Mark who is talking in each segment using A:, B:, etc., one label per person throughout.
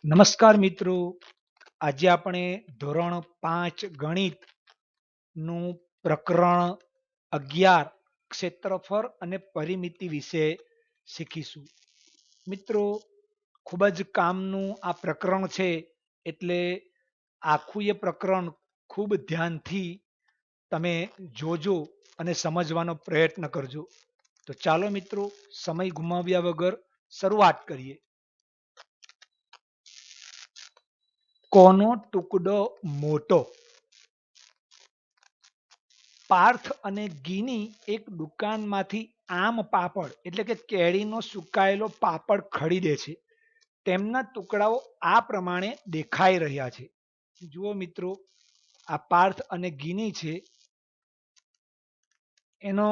A: નમસ્કાર મિત્રો, આજે આપણે ધોરણ 5 ગણિત નું પ્રકરણ 11 ક્ષેત્રફળ અને પરિમિતિ વિશે શીખીશું. મિત્રો, ખૂબ જ કામનું આ પ્રકરણ છે, એટલે આખું એ પ્રકરણ ખૂબ ધ્યાનથી તમે જોજો અને સમજવાનો પ્રયત્ન કરજો. તો ચાલો મિત્રો, સમય ગુમાવ્યા વગર શરૂઆત કરીએ. કોનો ટુકડો મોટો? પાર્થ અને ગીની એક દુકાનમાંથી આમ પાપડ એટલે કે કેરીનો સુકાયેલો પાપડ ખરીદે છે. તેમના ટુકડાઓ આ પ્રમાણે દેખાઈ રહ્યા છે. જુઓ મિત્રો, આ પાર્થ અને ગીની છે, એનો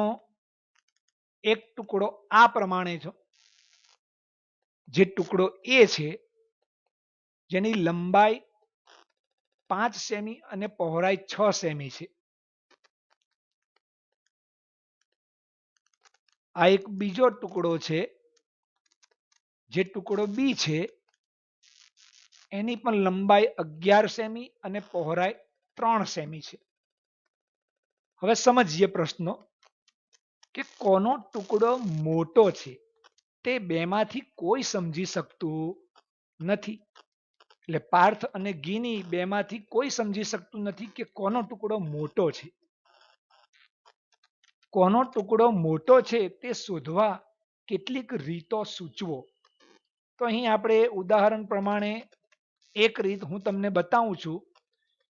A: એક ટુકડો આ પ્રમાણે છે. જે ટુકડો એ છે, જેની લંબાઈ 5 સેમી અને પહોળાઈ 6 સેમી છે. આ એક બીજો ટુકડો છે, જે ટુકડો બી છે, એની પણ લંબાઈ 11 સેમી અને પહોળાઈ 3 સેમી છે. હવે સમજીએ પ્રશ્નો કે કોનો ટુકડો મોટો છે. તે બેમાંથી કોઈ સમજી શકતું નથી. એટલે પાર્થ અને ગીની બેમાંથી કોઈ સમજી શકતું નથી કે કોનો ટુકડો મોટો છે. કોનો ટુકડો મોટો છે તે શોધવા કેટલીક રીતો સૂચવો. તો અહીં આપણે ઉદાહરણ પ્રમાણે એક રીત હું તમને બતાવું છું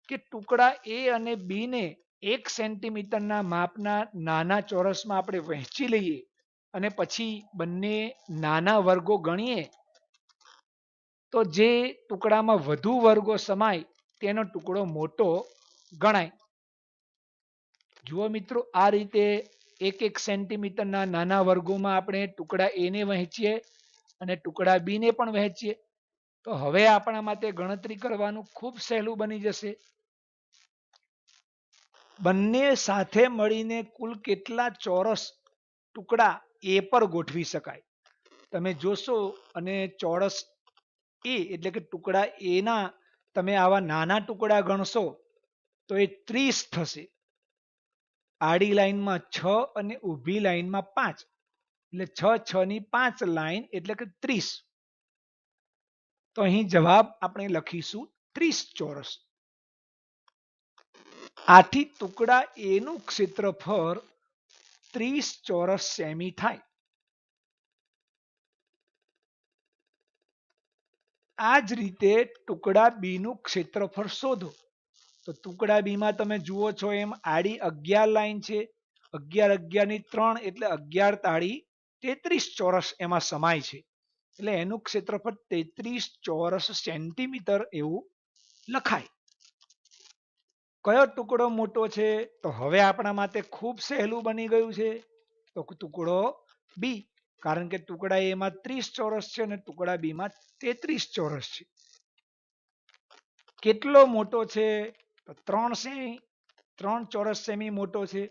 A: કે ટુકડા એ અને બી ને 1 સેન્ટીમીટરના માપના નાના ચોરસમાં આપણે વહેંચી લઈએ અને પછી બંને નાના વર્ગો ગણીએ, તો જે ટુકડામાં વધુ વર્ગો સમાય તેનો ટુકડો મોટો ગણાય. જુઓ મિત્રો, આ રીતે 1 સેન્ટીમીટરના નાના વર્ગોમાં આપણે ટુકડા એ ને વહેંચીએ અને ટુકડા બી ને પણ વહેંચીએ, તો હવે આપણા માટે ગણતરી કરવાનું ખૂબ સહેલું બની જશે. બંને સાથે મળીને કુલ કેટલા ચોરસ ટુકડા એ પર ગોઠવી શકાય. તમે જોશો અને ચોરસ એ એટલે કે ટુકડા એના તમે આવા નાના ટુકડા ગણશો તો એ 30 થશે. આડી લાઈનમાં 6 અને ઊભી લાઈનમાં 5, એટલે 6 6 ની 5 લાઈન એટલે કે 30. તો અહીં જવાબ આપણે લખીશું 30 ચોરસ. આથી ટુકડા એનું ક્ષેત્રફળ 30 ચોરસ સેમી થાય. આ જ રીતે ટુકડા બી નું ક્ષેત્રફળ શોધો. તો ટુકડા બી માં તમે જુઓ છો એમ આડી 11 લાઈન છે, 11 11 ની 3 એટલે 11 તાળી 33 ચોરસ એમાં સમાય છે. એટલે એનું ક્ષેત્રફળ 33 ચોરસ સેન્ટીમીટર એવું લખાય. કયો ટુકડો મોટો છે? તો હવે આપણા માટે ખૂબ સહેલું બની ગયું છે. તો ટુકડો બી, કારણ કે ટુકડા એમાં 30 ચોરસ છે અને ટુકડા બી માં 33 ચોરસ છે. કેટલો મોટો છે? તો 3 સેમી, 3 ચોરસ સેમી મોટો છે.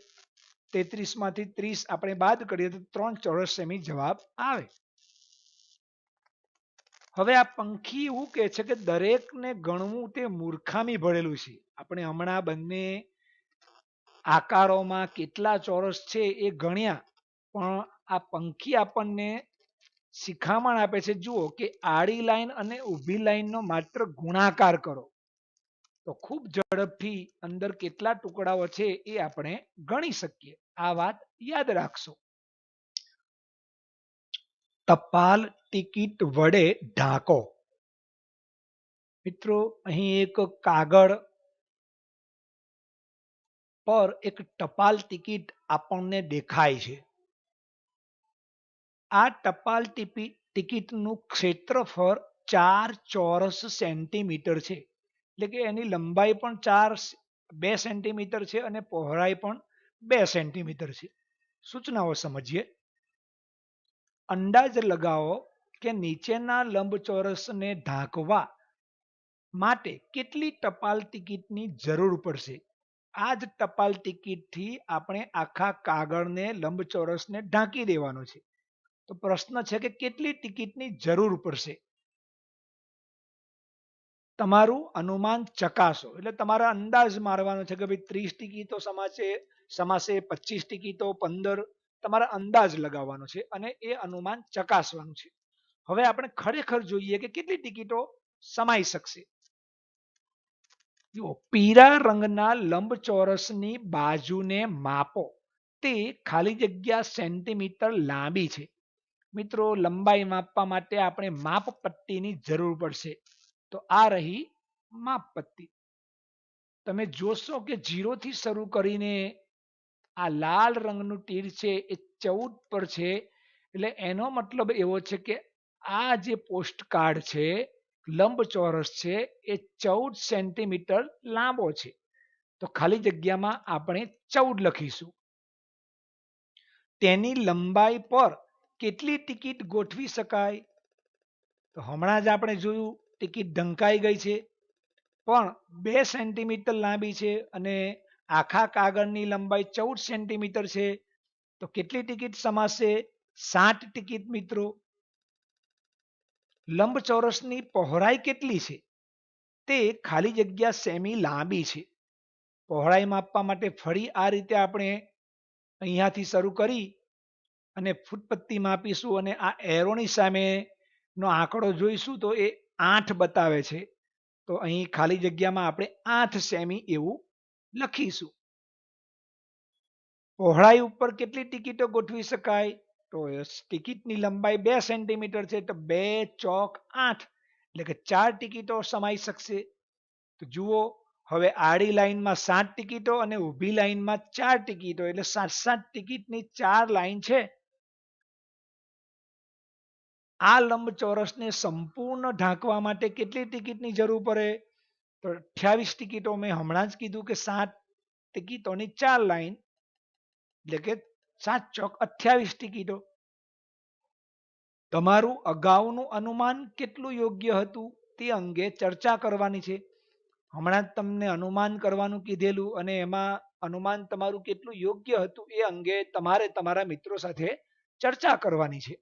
A: 33 માંથી 30 આપણે બાદ કરીએ તો 3 ચોરસ સેમી જવાબ આવે. હવે આ પંખી એવું કહે છે કે દરેકને ગણવું તે મૂર્ખામી ભરેલું છે. આપણે હમણાં બંને આકારોમાં કેટલા ચોરસ છે એ ગણ્યા, પણ આ પંખી આપણને શિખામણ આપે છે. જુઓ કે આડી લાઈન અને ઊભી લાઈનનો માત્ર ગુણાકાર કરો તો ખૂબ ઝડપથી અંદર કેટલા ટુકડાઓ છે એ આપણે ગણી શકીએ. આ વાત યાદ રાખશો. ટપાલ ટિકિટ વડે ઢાંકો. મિત્રો, અહીં એક કાગળ પર એક ટપાલ ટિકિટ આપણને દેખાય છે. આ ટપાલ ટિકિટનું ક્ષેત્રફળ 4 ચોરસ સેન્ટીમીટર છે. એટલે કે એની લંબાઈ પણ 2 સેન્ટીમીટર છે અને પહોળાઈ પણ 2 સેન્ટીમીટર છે. સૂચનાઓ સમજીએ. અંદાજ લગાવો કે નીચેના લંબચોરસને ઢાંકવા માટે કેટલી ટપાલ ટિકિટની જરૂર પડશે. આ જ ટપાલ ટિકિટથી આપણે આખા કાગળને લંબચોરસને ઢાંકી દેવાનો છે. તો પ્રશ્ન છે કે કેટલી ટિકિટની જરૂર પડશે. તમારું અનુમાન ચકાસો. એટલે તમારે અંદાજ મારવાનો છે કે ભાઈ 30 ટિકિટો સમાશે 25 ટિકિટો 15, તમારે અંદાજ લગાવવાનો છે અને એ અનુમાન ચકાસવાનું છે. હવે આપણે ખરેખર જોઈએ કે કેટલી ટિકિટો સમાઈ શકશે. જુઓ, પીળા રંગના લંબચોરસની બાજુને માપો. તે ખાલી જગ્યા સેન્ટીમીટર લાંબી છે. મિત્રો, લંબાઈ માપવા માટે આપણે માપપટ્ટીની જરૂર પડશે. તો આ રહી માપપટ્ટી. તમે જોશો કે 0 થી શરૂ કરીને આ લાલ રંગનું તીર છે એ 14 પર છે. એટલે એનો મતલબ એવો છે કે આ જે પોસ્ટકાર્ડ છે, લંબચોરસ છે, એ 14 સેન્ટીમીટર લાંબો છે. તો ખાલી જગ્યામાં આપણે 14 લખીશું. તેની લંબાઈ પર કેટલી ટિકિટ ગોઠવી શકાય? તો હમણાં જ આપણે જોયું ટિકિટ ઢંકાઈ ગઈ છે, પણ 2 સેન્ટીમીટર લાંબી છે અને આખા કાગળની લંબાઈ 14 સેન્ટીમીટર છે. તો કેટલી ટિકિટ સમાશે? 60 ટિકિટ. મિત્રો, લંબચોરસની પહોળાઈ કેટલી છે? તે ખાલી જગ્યા સેમી લાંબી છે. પહોળાઈ માપવા માટે ફરી આ રીતે આપણે અહીંયાથી શરૂ કરી અને ફૂટપટ્ટી માપીશું અને આ એરોની સામે નો આંકડો જોઈશું તો એ 8 બતાવે છે. તો અહીં ખાલી જગ્યામાં આપણે 8 સેમી એવું લખીશું. પહોળાઈ ઉપર કેટલી ટિકિટો ગોઠવી શકાય? તો ટિકિટની લંબાઈ 2 સેન્ટીમીટર છે, તો 2 ચોક 8, એટલે કે 4 ટિકિટો સમાઈ શકશે. તો જુઓ, હવે આડી લાઈનમાં 7 ટિકિટો અને ઊભી લાઈનમાં 4 ટિકિટો, એટલે 7 ટિકિટની 4 લાઈન છે. આ લંબચોરસને સંપૂર્ણ ઢાંકવા માટે કેટલી ટિકિટની જરૂર પડે? તો 28 ટિકિટો. મેં હમણાં જ કીધું કે 7 ટિકિટોની 4 લાઈન, એટલે કે 7 ચોક 28 ટિકિટો. તમારું અગાઉનું અનુમાન કેટલું યોગ્ય હતું તે અંગે ચર્ચા કરવાની છે. હમણાં જ તમને અનુમાન કરવાનું કીધેલું અને એમાં અનુમાન તમારું કેટલું યોગ્ય હતું એ અંગે તમારે તમારા મિત્રો સાથે ચર્ચા કરવાની છે.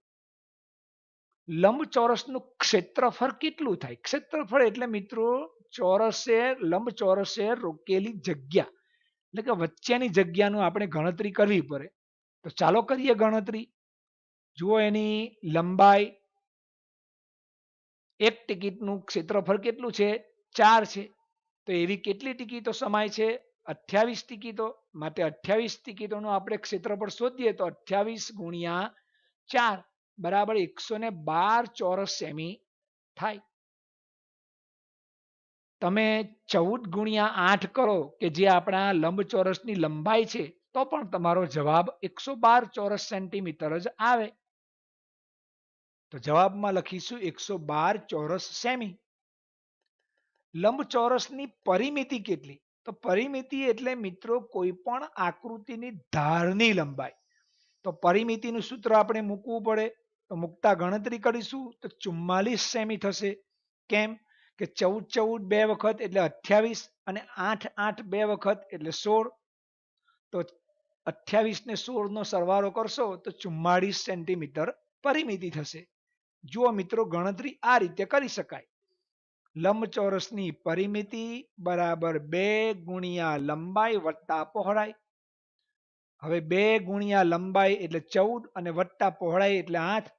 A: લંબચોરસનું ક્ષેત્રફળ કેટલું થાય? ક્ષેત્રફળ એટલે મિત્રો ચોરસે લંબચોરસે રોકેલી જગ્યા, એટલે કે વચ્ચેની જગ્યાનું આપણે ગણતરી કરવી પડે. તો ચાલો કરીએ ગણતરી. જુઓ, એની લંબાઈ, એક ટિકિટનું ક્ષેત્રફળ કેટલું છે? 4 છે. તો એવી કેટલી ટિકિટો સમાય છે? 28 ટિકિટો. માટે 28 ટિકિટોનું આપણે ક્ષેત્રફળ શોધીએ તો 28 ગુણ્યા 4 બરાબર 112 ચોરસ સેમી થાય. તમે 14 ગુણ્યા 8 કરો કે જે આપણા લંબચોરસની લંબાઈ છે, તો પણ તમારો જવાબ 112 ચોરસ સેન્ટીમીટર જ આવે. તો જવાબમાં લખીશું 112 ચોરસ સેમી. લંબચોરસની પરિમિતિ કેટલી? તો પરિમિતિ એટલે મિત્રો કોઈ પણ આકૃતિની ધારની લંબાઈ. તો પરિમિતિનું સૂત્ર આપણે મૂકવું પડે. તો મૂકતા ગણતરી કરીશું તો 44 સેમી થશે. કેમ કે 14 14 બે વખત એટલે 28 અને 8 8 બે વખત એટલે 16. તો 28 ને 16 નો સરવાળો કરશો તો 44 સેન્ટીમીટર પરિમિતિ થશે. જુઓ મિત્રો, ગણતરી આ રીતે કરી શકાય. લંબચોરસની પરિમિતિ બરાબર 2 ગુણ્યા લંબાઈ વત્તા પહોળાઈ. હવે 2 ગુણ્યા લંબાઈ એટલે 14 અને વત્તા પહોળાઈ એટલે 8.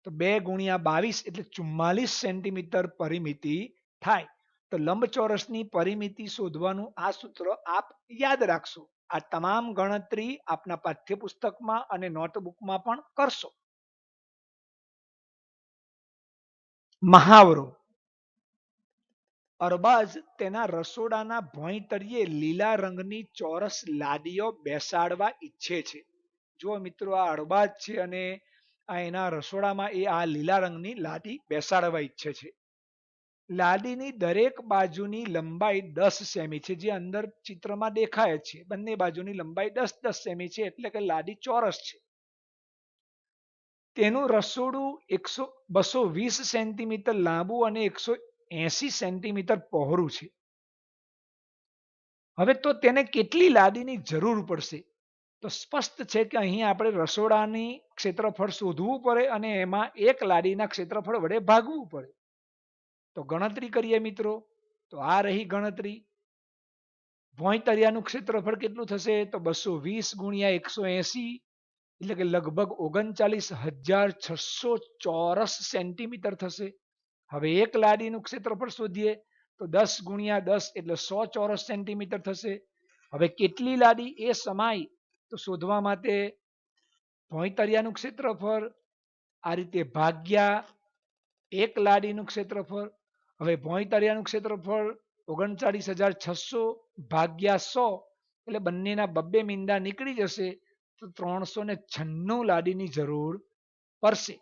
A: તો 2 ગુણ્યા 22 એટલે 44 સેન્ટીમીટર પરિમિતિ થાય. તો લંબચોરસની પરિમિતિ શોધવાનું આ સૂત્ર આપ યાદ રાખશો. આ તમામ ગણતરી આપના પાઠ્યપુસ્તકમાં અને નોટબુકમાં પણ કરશો. મહાવરો. અરબાઝ તેના રસોડાના ભોંયતળિયે લીલા રંગની ચોરસ લાદીઓ બેસાડવા ઈચ્છે છે. જો મિત્રો, આ અરબાઝ છે અને આ એના રસોડામાં એ આ લીલા રંગની લાદી બેસાડવા ઈચ્છે છે. લાદીની દરેક બાજુની લંબાઈ 10 સેમી છે, જે અંદર ચિત્રમાં દેખાય છે. બંને બાજુની લંબાઈ 10 10 સેમી છે, એટલે કે લાદી ચોરસ છે. તેનું રસોડું 220 સેન્ટીમીટર લાંબુ અને 180 સેન્ટીમીટર પહોળું છે. હવે તો તેને કેટલી લાદીની જરૂર પડશે? તો સ્પષ્ટ છે કે અહીં આપણે રસોડાની ક્ષેત્રફળ શોધવું પડે અને એમાં એક લાદીના ક્ષેત્રફળ વડે ભાગવું પડે. તો ગણતરી કરીએ મિત્રો. તો આ રહી ગણતરી. ભોંયતળિયાનું ક્ષેત્રફળ કેટલું થશે? તો 220 ગુણ્યા 180 એટલે કે લગભગ 39,600 ચોરસ સેન્ટીમીટર થશે. હવે એક લાડીનું ક્ષેત્રફળ શોધીએ તો 10 ગુણ્યા 10 એટલે 100 ચોરસ સેન્ટીમીટર થશે. હવે કેટલી લાડી એ સમાય તો શોધવા માટે ભોંયતળિયાનું ક્ષેત્રફળ આ રીતે ભાગ્યા એક લાડીનું ક્ષેત્રફળ. હવે ભોંયતળિયાનું ક્ષેત્રફળ 39,600 ભાગ્યા 100 એટલે બંનેના બબ્બે મીંડા નીકળી જશે તો 396 લાડીની જરૂર પડશે.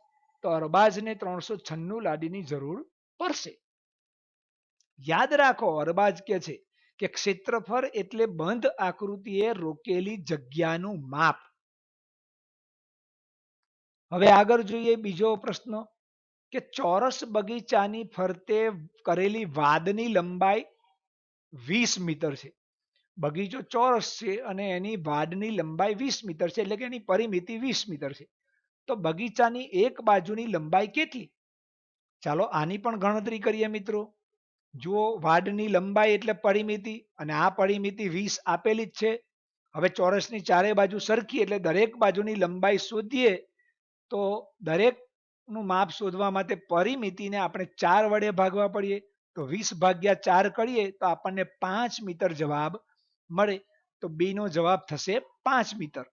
A: તો અરબાજને 396 લાડીની જરૂર પડશે. યાદ રાખો, અરબાજ કે છે કે ક્ષેત્રફળ એટલે બંધ આકૃતિએ રોકેલી જગ્યાનું માપ. હવે આગળ જોઈએ બીજો પ્રશ્ન કે ચોરસ બગીચાની ફરતે કરેલી વાદની લંબાઈ 20 મીટર છે. બગીચો ચોરસ છે અને એની વાડની લંબાઈ 20 મીટર છે, એટલે કે એની પરિમિતિ 20 મીટર છે. તો બગીચાની એક બાજુની લંબાઈ કેટલી? ચાલો આની પણ ગણતરી કરીએ મિત્રો. જુઓ, વાડની લંબાઈ એટલે પરિમિતિ અને આ પરિમિતિ 20 આપેલી જ છે. હવે ચોરસની ચારે બાજુ સરખી એટલે દરેક બાજુની લંબાઈ શોધીએ તો દરેકનું માપ શોધવા માટે પરિમિતિને આપણે 4 વડે ભાગવા પડીએ. તો 20 ભાગ્યા 4 કરીએ તો આપણને 5 મીટર જવાબ મળે. તો બી નો જવાબ થશે 5 મીટર.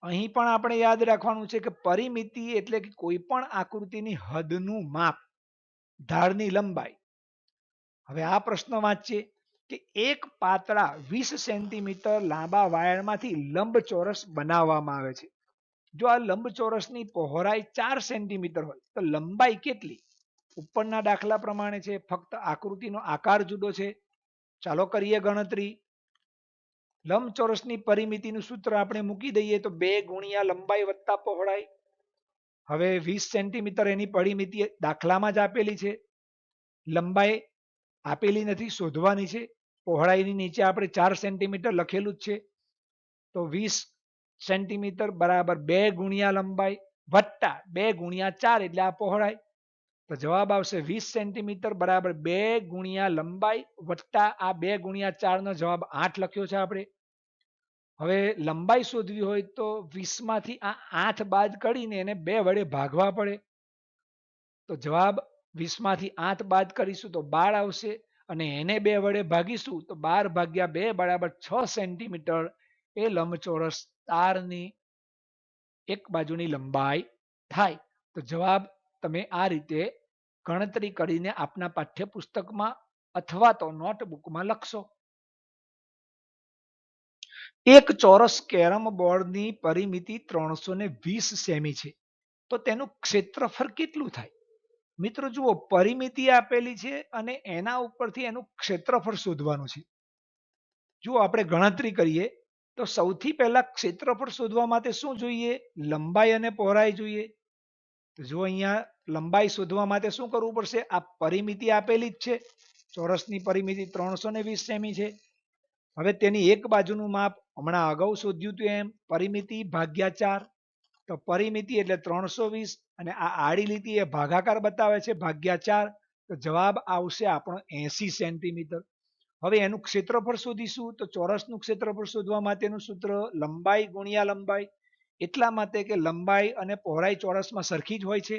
A: અહીં પણ આપણે યાદ રાખવાનું છે કે પરિમિતિ એટલે કે કોઈ પણ આકૃતિની હદનું માપ, ધારની લંબાઈ. હવે આ પ્રશ્ન વાંચીએ કે એક પાતળા 20 સેન્ટીમીટર લાંબા વાયરમાંથી લંબચોરસ બનાવવામાં આવે છે. જો આ લંબચોરસની પહોળાઈ 4 સેન્ટીમીટર હોય તો લંબાઈ કેટલી? ઉપરના દાખલા પ્રમાણે છે, ફક્ત આકૃતિનો આકાર જુદો છે. ચાલો કરીએ ગણતરી. લંબચોરસની પરિમિતિનું સૂત્ર આપણે મૂકી દઈએ તો 2 ગુણ્યા લંબાઈ વત્તા પહોળાઈ. હવે 20 સેન્ટીમીટર એની પરિમિતિ દાખલામાં જ આપેલી છે. લંબાઈ આપેલી નથી, શોધવાની છે. પહોળાઈની નીચે આપણે 4 સેન્ટીમીટર લખેલું જ છે. તો 20 સેન્ટીમીટર બરાબર 2 ગુણ્યા લંબાઈ વત્તા 2 ગુણ્યા 4 એટલે આ પહોળાઈ. તો જવાબ આવશે 20 સેન્ટીમીટર બરાબર 2 ગુણ્યા લંબાઈ વત્તા આ 2 ગુણ્યા 4 નો જવાબ 8 લખ્યો છે આપણે. હવે લંબાઈ શોધવી હોય તો 20 માંથી આ 8 બાદ કરીને એને 2 વડે ભાગવા પડે. તો જવાબ 20 માંથી 8 બાદ કરીશું તો 12 આવશે અને એને 2 વડે ભાગીશું તો 12 ભાગ્યા 2 બરાબર 6 સેન્ટીમીટર એ લંબચોરસ તારની એક બાજુની લંબાઈ થાય. તો જવાબ તમે આ રીતે ગણતરી કરીને આપના પાઠ્યપુસ્તકમાં અથવા તો નોટબુકમાં લખશો. એક ચોરસ કેરમ બોર્ડની પરિમિતિ 320 સેમી છે. તો તેનું ક્ષેત્રફળ કેટલું થાય? મિત્રો જુઓ, પરિમિતિ આપેલી છે અને એના ઉપરથી એનું ક્ષેત્રફળ શોધવાનું છે. જુઓ, આપણે ગણતરી કરીએ તો સૌથી પહેલા ક્ષેત્રફળ શોધવા માટે શું જોઈએ? લંબાઈ અને પહોળાઈ જોઈએ. તો જો અહીંયા લંબાઈ શોધવા માટે શું કરવું પડશે? આ પરિમિતિ આપેલી જ છે. ચોરસની પરિમિતિ 320 સેમી છે. હવે તેની એક બાજુનું માપ હમણાં અગાઉ શોધ્યું હતું એમ પરિમિતિ ભાગ્યા 4. તો પરિમિતિ એટલે 320 અને આ આડી લીટી એ ભાગાકાર બતાવે છે ભાગ્યા 4. તો જવાબ આવશે આપણો 80 સેન્ટીમીટર. હવે એનું ક્ષેત્રફળ શોધીશું તો ચોરસનું ક્ષેત્રફળ શોધવા માટેનું સૂત્ર લંબાઈ ગુણ્યા લંબાઈ. એટલા માટે કે લંબાઈ અને પહોળાઈ ચોરસમાં સરખી જ હોય છે.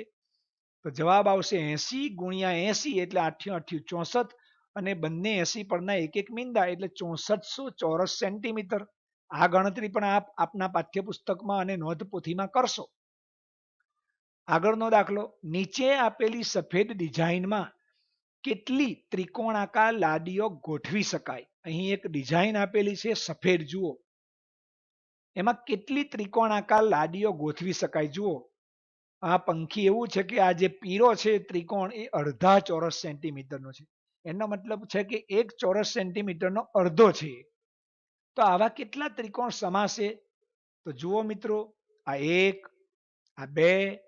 A: તો જવાબ આવશે 80 ગુણ્યા 80 એટલે 8 64 અને બંને 80 પરના એક એક મીંડા એટલે 6400 ચોરસ સેન્ટીમીટર. આ ગણતરી પણ આપ આપના પાઠ્યપુસ્તકમાં અને નોંધપોથીમાં કરશો. આગળનો દાખલો, નીચે આપેલી સફેદ ડિઝાઇનમાં કેટલી ત્રિકોણાકાર લાડીઓ ગોઠવી શકાય? અહીં એક ડિઝાઇન આપેલી છે સફેદ, જુઓ એમાં કેટલી ત્રિકોણાકાર લાડીઓ ગોઠવી શકાય. જુઓ, આ પંખી એવું છે કે આ જે પીળો છે ત્રિકોણ એ અડધા ચોરસ સેન્ટીમીટરનો છે. એનો મતલબ છે કે 1 ચોરસ સેન્ટીમીટરનો અડધો છે. તો આવા કેટલા ત્રિકોણ સમાશે? તો જુઓ મિત્રો, આ 1, આ 2,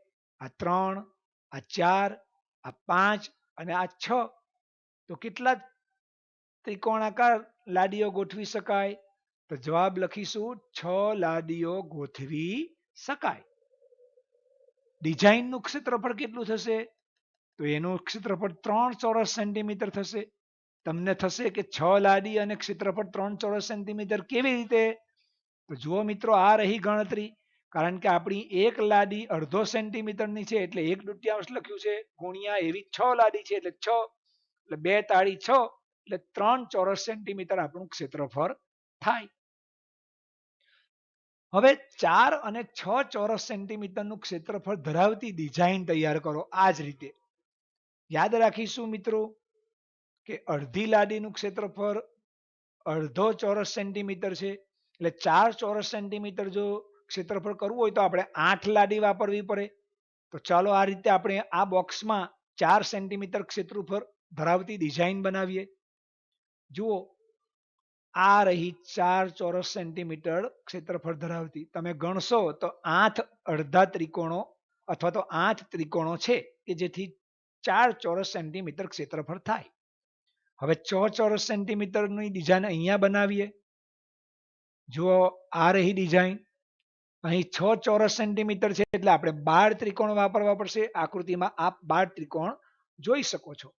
A: આ 3, આ 4, આ 5 અને આ 6. તો કેટલા ત્રિકોણાકાર લાડીઓ ગોઠવી શકાય? તો જવાબ લખીશું 6 લાડીઓ ગોઠવી શકાય. ડિઝાઇનનું ક્ષેત્રફળ કેટલું થશે? તો એનું ક્ષેત્રફળ 3 ચોરસ સેન્ટીમીટર થશે. તમને થશે કે 6 લાદી અને ક્ષેત્રફળ 3 ચોરસ સેન્ટીમીટર કેવી રીતે? તો જુઓ મિત્રો, આ રહી ગણતરી. કારણ કે આપણી એક લાદી અડધો સેન્ટીમીટરની છે એટલે 1/2 લખ્યું છે, ગુણ્યા એવી 6 લાદી છે એટલે 6, એટલે 2 તાળી 6, એટલે 3 ચોરસ સેન્ટીમીટર આપણું ક્ષેત્રફળ થાય. હવે 4 અને 6 ચોરસ સેન્ટીમીટરનું ક્ષેત્રફળ ધરાવતી ડિઝાઇન તૈયાર કરો આ જ રીતે. યાદ રાખીશું મિત્રો કે અડધી લાદીનું ક્ષેત્રફળ અડધો ચોરસ સેન્ટીમીટર છે, એટલે 4 ચોરસ સેન્ટીમીટર જો ક્ષેત્રફળ કરવું હોય તો આપણે 8 લાદી વાપરવી પડે. તો ચાલો આ રીતે આપણે આ બોક્સમાં 4 સેન્ટીમીટર ક્ષેત્રફળ ધરાવતી ડિઝાઇન બનાવીએ. જુઓ, આ રહી 4 ચોરસ સેન્ટીમીટર ક્ષેત્રફળ ધરાવતી. તમે ગણશો તો 8 અડધા ત્રિકોણો અથવા તો 8 ત્રિકોણો છે કે જેથી 4 ચોરસ સેન્ટીમીટર ક્ષેત્રફળ થાય. હવે 6 ચોરસ સેન્ટીમીટરની ડિઝાઇન અહીંયા બનાવીએ. જુઓ, આ રહી ડિઝાઇન. અહીં 6 ચોરસ સેન્ટીમીટર છે એટલે આપણે 12 ત્રિકોણ વાપરવા પડશે. આકૃતિમાં આપ 12 ત્રિકોણ જોઈ શકો છો.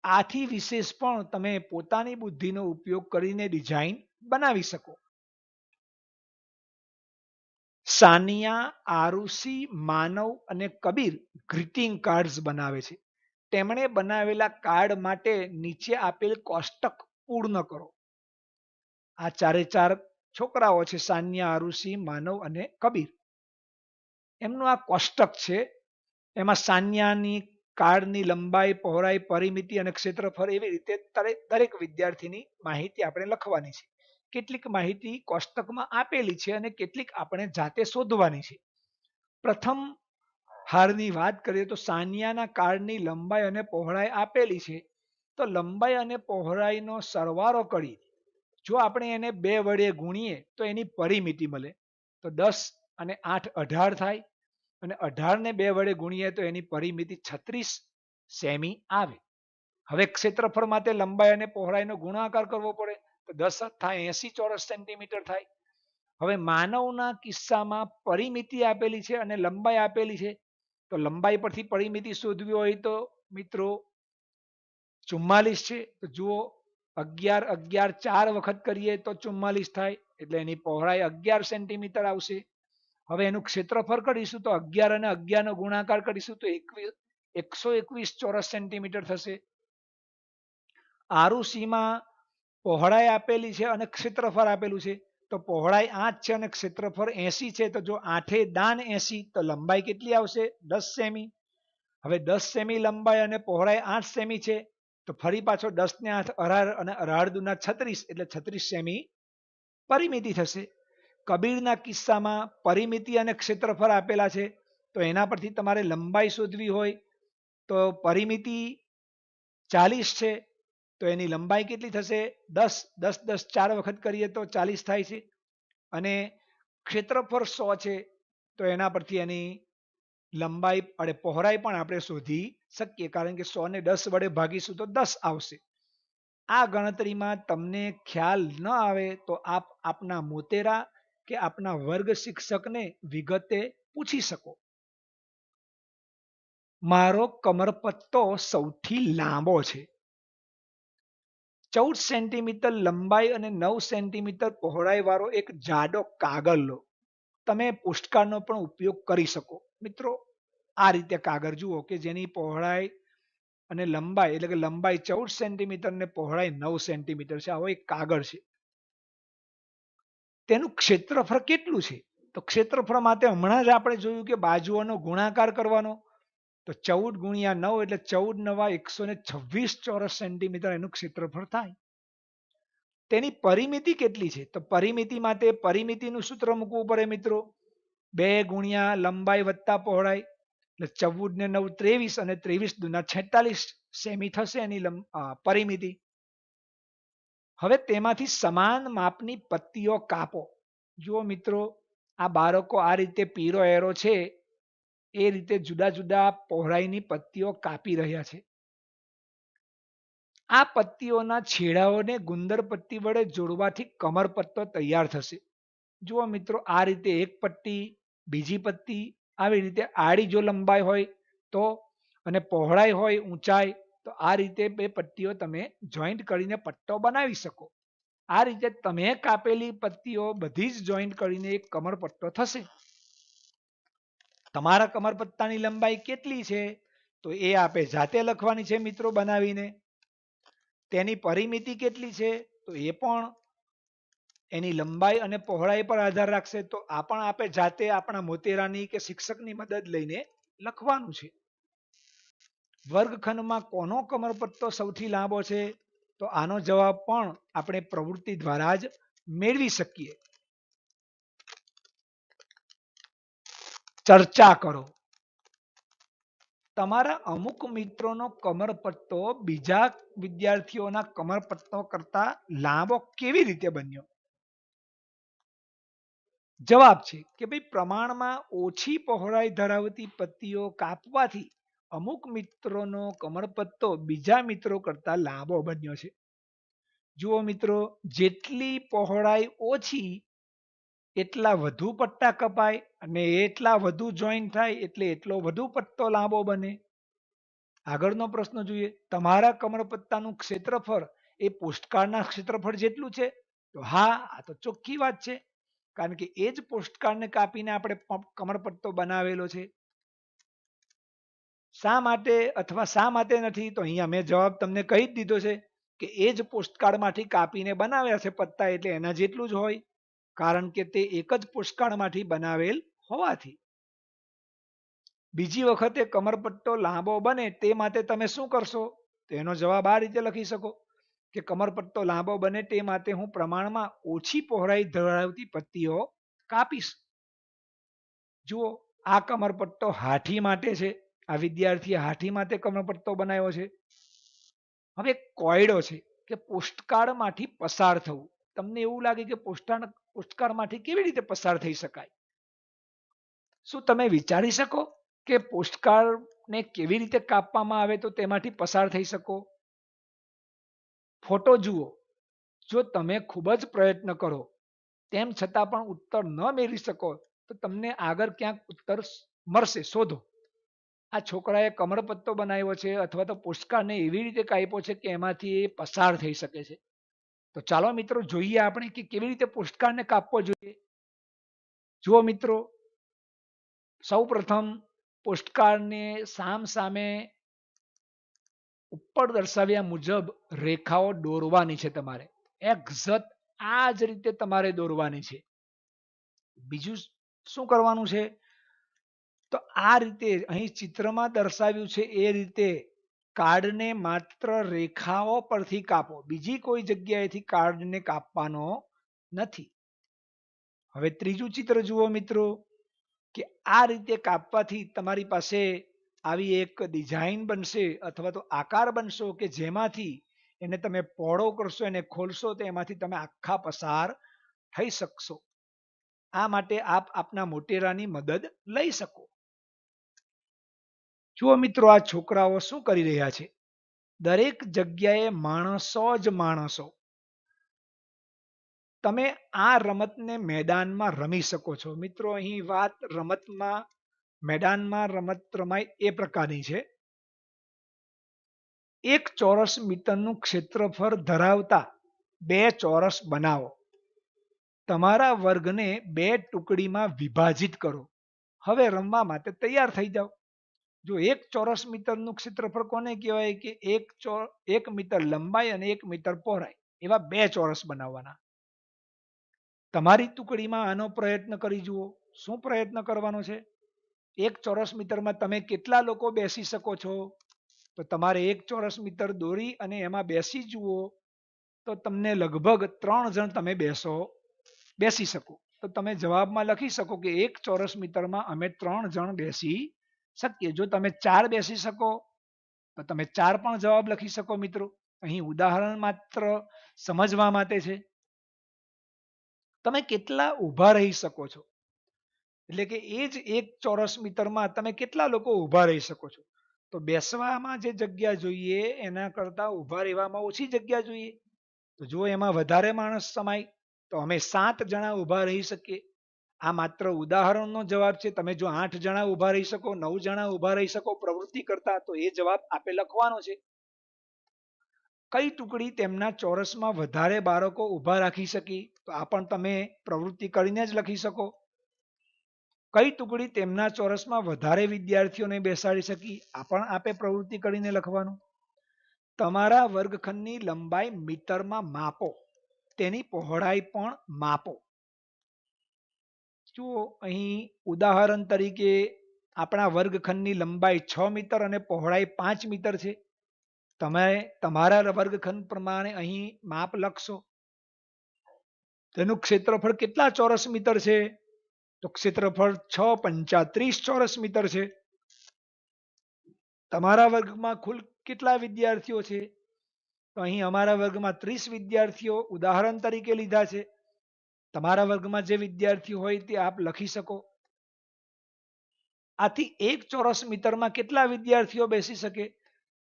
A: આથી વિશેષ પણ તમે પોતાની બુદ્ધિનો ઉપયોગ કરીને ડિઝાઇન બનાવી શકો. સાનિયા, આરુષિ, માનવ અને કબીર ગ્રીટિંગ કાર્ડ્સ બનાવે છે. તેમણે બનાવેલા કાર્ડ માટે નીચે આપેલ કોષ્ટક પૂર્ણ કરો. આ ચારે ચાર છોકરાઓ છે, સાનિયા, આરુષિ, માનવ અને કબીર. એમનું આ કોષ્ટક છે. એમાં સાનિયાની કાર્ડની લંબાઈ, પહોળાઈ, પરિમિતિ અને ક્ષેત્રફળ એવી રીતે દરેક વિદ્યાર્થીની માહિતી આપણે લખવાની છે. કેટલીક માહિતી કોષ્ટકમાં આપેલી છે અને કેટલીક આપણે જાતે શોધવાની છે. પ્રથમ હારની વાત કરીએ તો સાનિયાના કાર્ડની લંબાઈ અને પહોળાઈ આપેલી છે. તો લંબાઈ અને પહોળાઈનો સરવાળો કરી જો આપણે એને 2 વડે ગુણીએ તો એની પરિમિતિ મળે. તો 10 અને 8 18 થાય અને 18 ને 2 વડે ગુણીએ તો એની પરિમિતિ 36 સેમી આવે. હવે ક્ષેત્રફળ માટે લંબાઈ અને પહોળાઈનો ગુણાકાર કરવો પડે તો 10 થાય 80 ચોરસ સેન્ટીમીટર થાય. હવે માનવના કિસ્સામાં પરિમિતિ આપેલી છે અને લંબાઈ આપેલી છે. તો લંબાઈ પરથી પરિમિતિ શોધવી હોય તો મિત્રો 44 છે. તો જુઓ, 11 11 4 વખત કરીએ તો 44 થાય એટલે એની પહોળાઈ 11 સેન્ટીમીટર આવશે. હવે એનું ક્ષેત્રફળ કરીશું તો 11 અને 11 નો ગુણાકાર કરીશું તો 121 ચોરસ સેન્ટીમીટર થશે. આરુષિમાં પહોળાઈ આપેલી છે અને ક્ષેત્રફળ આપેલું છે. તો પહોળાઈ 8 છે અને ક્ષેત્રફળ 80 છે. તો જો 8 દાન 80 તો લંબાઈ કેટલી આવશે? 10 સેમી. હવે 10 સેમી લંબાઈ અને પહોળાઈ 8 સેમી છે. તો ફરી પાછો 10 ને 8 18 અને 18 દુના 36 એટલે 36 સેમી પરિમિતિ થશે. કબીરના કિસ્સામાં પરિમિતિ અને ક્ષેત્રફળ આપેલા છે. તો એના પરથી તમારે લંબાઈ શોધવી હોય તો પરિમિતિ 40 છે. તો એની લંબાઈ કેટલી થશે? 10 10 10 4 વખત કરીએ તો 40 થાય છે. અને ક્ષેત્રફળ 100 છે. તો એના પરથી એની લંબાઈ અને પહોળાઈ પણ આપણે શોધી શકીએ, કારણ કે 100 ને 10 વડે ભાગીશું તો 10 આવશે. આ ગણતરીમાં તમને ખ્યાલ ન આવે તો આપ આપના મોતેરા કે આપના વર્ગ શિક્ષકને વિગતે પૂછી શકો. મારો કમરપત્તો સૌથી લાંબો છે. 14 સેન્ટીમીટર લંબાઈ અને 9 સેન્ટીમીટર પહોળાઈ વાળો એક જાડો કાગળ લો. તમે પોસ્ટકાર્ડનો પણ ઉપયોગ કરી શકો. મિત્રો, આ રીતે કાગળ જુઓ કે જેની પહોળાઈ અને લંબાઈ એટલે કે લંબાઈ 14 સેન્ટીમીટર ને પહોળાઈ 9 સેન્ટીમીટર છે. આવો એક કાગળ છે. તેનું ક્ષેત્રફળ કેટલું છે? તો ક્ષેત્રફળ માટે હમણાં જ આપણે જોયું કે બાજુઓનો ગુણાકાર કરવાનો. તો 14 ગુણ્યા 9 એટલે 14 નવા 126 ચોરસ સેન્ટીમીટર એનું ક્ષેત્રફળ થાય. તેની પરિમિતિ કેટલી છે? તો પરિમિતિ માટે પરિમિતિનું સૂત્ર મૂકવું પડે મિત્રો. 2 ગુણ્યા લંબાઈ વત્તા પહોળાઈ એટલે 14 ને 9 23 અને 23 દુના 46 સેમી થશે એની પરિમિતિ. હવે તેમાંથી સમાન માપની પટ્ટીઓ કાપો. જુઓ મિત્રો, આ બાળકો આ રીતે પીળો એરો છે એ રીતે જુદા જુદા પહોળાઈની પટ્ટીઓ કાપી રહ્યા છે. આ પટ્ટીઓના છેડાઓને ગુંદર પટ્ટી વડે જોડવાથી કમરપટ્ટો તૈયાર થશે. જુઓ મિત્રો, આ રીતે એક પટ્ટી, બીજી પટ્ટી, આવી રીતે આડી જો લંબાઈ હોય તો અને પહોળાઈ હોય ઊંચાઈ, તો આ રીતે બે પટ્ટીઓ તમે જોઈન્ટ કરીને પટ્ટો બનાવી શકો. આ રીતે તમે કાપેલી પટ્ટીઓ બધી જ જોઈન્ટ કરીને એક કમરપટ્ટો થશે. તમારા કમરપટ્ટાની લંબાઈ કેટલી છે તો એ આપે જાતે લખવાની છે મિત્રો બનાવીને. તેની પરિમિતિ કેટલી છે તો એ પણ એની લંબાઈ અને પહોળાઈ પર આધાર રાખશે. તો આ પણ આપે જાતે આપણા મોટેરાની કે શિક્ષકની મદદ લઈને લખવાનું છે. વર્ગખંડમાં કોનો કમરપટ્ટો સૌથી લાંબો છે તો આનો જવાબ પણ આપણે પ્રવૃત્તિ દ્વારા જ મેળવી શકીએ. ચર્ચા કરો. તમારા અમુક મિત્રોનો કમરપટ્ટો બીજા વિદ્યાર્થીઓના કમરપટ્ટો કરતા લાંબો કેવી રીતે બન્યો? જવાબ છે કે ભાઈ પ્રમાણમાં ઓછી પહોળાઈ ધરાવતી પટ્ટીઓ કાપવાથી અમુક મિત્રોનો કમરપટ્ટો બીજા મિત્રો કરતા લાંબો બન્યો છે. જુઓ મિત્રો, જેટલી પહોળાઈ ઓછી એટલા વધુ પટ્ટા કપાય અને એટલા વધુ જોઈન્ટ થાય એટલે એટલો વધુ પટ્ટો લાંબો બને. આગળનો પ્રશ્ન જોઈએ. તમારા કમરપટ્ટાનું ક્ષેત્રફળ એ પોસ્ટકાર્ડના ક્ષેત્રફળ જેટલું છે? તો હા, આ તો ચોખ્ખી વાત છે, કારણ કે એ જ પોસ્ટકાર્ડને કાપીને આપણે કમરપટ્ટો બનાવેલો છે. શા માટે અથવા શા માટે નથી તો અહીંયા મેં જવાબ તમને કહી જ દીધો છે કે એ જ પોસ્ટકાર્ડમાંથી કાપીને બનાવ્યા છે પટ્ટા, એટલે એના જેટલું જ હોય, કારણ કે તે એક જ પોસ્ટકાર્ડમાંથી બનાવેલ હોવાથી. બીજી વખતે કમરપટ્ટો લાંબો બને તે માટે તમે શું કરશો તો એનો જવાબ આ રીતે લખી શકો કે કમરપટ્ટો લાંબો બને તે માટે હું પ્રમાણમાં ઓછી પહોળાઈ ધરાવતી પટ્ટીઓ કાપીશ. જુઓ, આ કમરપટ્ટો હાથી માટે છે. આ વિદ્યાર્થીએ હાથી માટે કમરપટ્ટો બનાવ્યો છે. હવે કોયડો છે કે પોસ્ટકાર્ડમાંથી પસાર થવું. તમને એવું લાગે કે પોસ્ટકાર્ડમાંથી કેવી રીતે પસાર થઈ શકાય? શું તમે વિચારી શકો કે પોસ્ટકાર્ડને કેવી રીતે કાપવામાં આવે તો તેમાંથી પસાર થઈ શકો? ફોટો જુઓ. જો તમે ખૂબ જ પ્રયત્ન કરો તેમ છતાં પણ ઉત્તર ન મેળવી શકો તો તમને આગળ ક્યાંક ઉત્તર મળશે, શોધો. આ છોકરાએ કમરપટ્ટો બનાવ્યો છે અથવા તો પોસ્ટકાર્ડને એવી રીતે કાપ્યો છે કે એમાંથી એ પસાર થઈ શકે છે. તો ચાલો મિત્રો જોઈએ આપણે કે કેવી રીતે પોસ્ટકાર્ડને કાપવો જોઈએ. જુઓ મિત્રો, સૌ પ્રથમ પોસ્ટકાર્ડને સામ સામે ઉપર દર્શાવ્યા મુજબ રેખાઓ દોરવાની છે તમારે. એક્ઝેક્ટ આ જ રીતે તમારે દોરવાની છે. બીજું શું કરવાનું છે તો આ રીતે અહીં ચિત્રમાં દર્શાવ્યું છે એ રીતે કાર્ડને માત્ર રેખાઓ પરથી કાપો, બીજી કોઈ જગ્યાએથી કાર્ડને કાપવાનો નથી. હવે ત્રીજું ચિત્ર જુઓ મિત્રો, કે આ રીતે કાપવાથી તમારી પાસે આવી એક ડિઝાઇન બનશે અથવા તો આકાર બનશો કે જેમાંથી એને તમે પહોળો કરશો, એને ખોલશો તો એમાંથી તમે આખા પસાર થઈ શકશો. આ માટે આપ આપના મોટેરાની મદદ લઈ શકો. જુઓ મિત્રો, આ છોકરાઓ શું કરી રહ્યા છે? દરેક જગ્યાએ માણસો જ માણસો. તમે આ રમતને મેદાનમાં રમી શકો છો. મિત્રો, અહીં વાત રમતમાં મેદાનમાં રમત રમાય એ પ્રકારની છે. એક ચોરસ મીટરનું ક્ષેત્રફળ ધરાવતા બે ચોરસ બનાવો. તમારા વર્ગને બે ટુકડીમાં વિભાજિત કરો. હવે રમવા માટે તૈયાર થઈ જાઓ. જો એક ચોરસ મીટરનું ક્ષેત્રફળ કોને કહેવાય કે એક મીટર લંબાઈ અને 1 મીટર પહોળાઈ, એવા બે ચોરસ બનાવવાના. તમારી ટુકડીમાં આનો પ્રયત્ન કરી જુઓ. શું પ્રયત્ન કરવાનો છે? એક ચોરસ મીટરમાં તમે કેટલા લોકો બેસી શકો છો? તો તમારે એક ચોરસ મીટર દોરી અને એમાં બેસી જુઓ તો તમને લગભગ 3 જણ તમે બેસી શકો. તો તમે જવાબમાં લખી શકો કે એક ચોરસ મીટરમાં અમે 3 જણ બેસી શકીએ. જો તમે 4 બેસી શકો તો તમે 4 પણ જવાબ લખી શકો. મિત્રો, અહીં ઉદાહરણ માત્ર સમજવા માટે છે. તમે કેટલા ઊભા રહી શકો છો, એટલે કે એ જ એક ચોરસ મીટરમાં તમે કેટલા લોકો ઊભા રહી શકો છો? તો બેસવામાં જે જગ્યા જોઈએ એના કરતા ઊભા રહેવામાં ઓછી જગ્યા જોઈએ. તો જો એમાં વધારે માણસ સમાય તો અમે 7 જણા ઊભા રહી શકીએ. આ માત્ર ઉદાહરણનો જવાબ છે. તમે જો 8 જણા ઊભા રહી શકો, 9 જણા ઊભા રહી શકો પ્રવૃત્તિ કરતા, તો એ જવાબ આપે લખવાનો છે. કઈ ટુકડી તેમના ચોરસમાં વધારે બાળકો ઊભા રાખી શકી? તો આ પણ તમે પ્રવૃત્તિ કરીને જ લખી શકો. કઈ ટુકડી તેમના ચોરસમાં વધારે વિદ્યાર્થીઓને બેસાડી શકી? આ પણ આપે પ્રવૃત્તિ કરીને લખવાનું. તમારા વર્ગખંડની લંબાઈ મીટરમાં માપો, તેની પહોળાઈ પણ માપો. જુઓ અહીં ઉદાહરણ તરીકે આપણા વર્ગખંડની લંબાઈ 6 મીટર અને પહોળાઈ 5 મીટર છે. તમે તમારા વર્ગખંડ પ્રમાણે અહીં માપ લખશો. તેનું ક્ષેત્રફળ કેટલા ચોરસ મીટર છે? તો ક્ષેત્રફળ 6 પંચા 30 ચોરસ મીટર છે. તમારા વર્ગમાં કુલ કેટલા વિદ્યાર્થીઓ છે? તો અહીં અમારા વર્ગમાં 30 વિદ્યાર્થીઓ ઉદાહરણ તરીકે લીધા છે. તમારા વર્ગમાં જે વિદ્યાર્થી હોય તે આપ લખી શકો. આથી 1 ચોરસ મીટરમાં કેટલા વિદ્યાર્થીઓ બેસી શકે?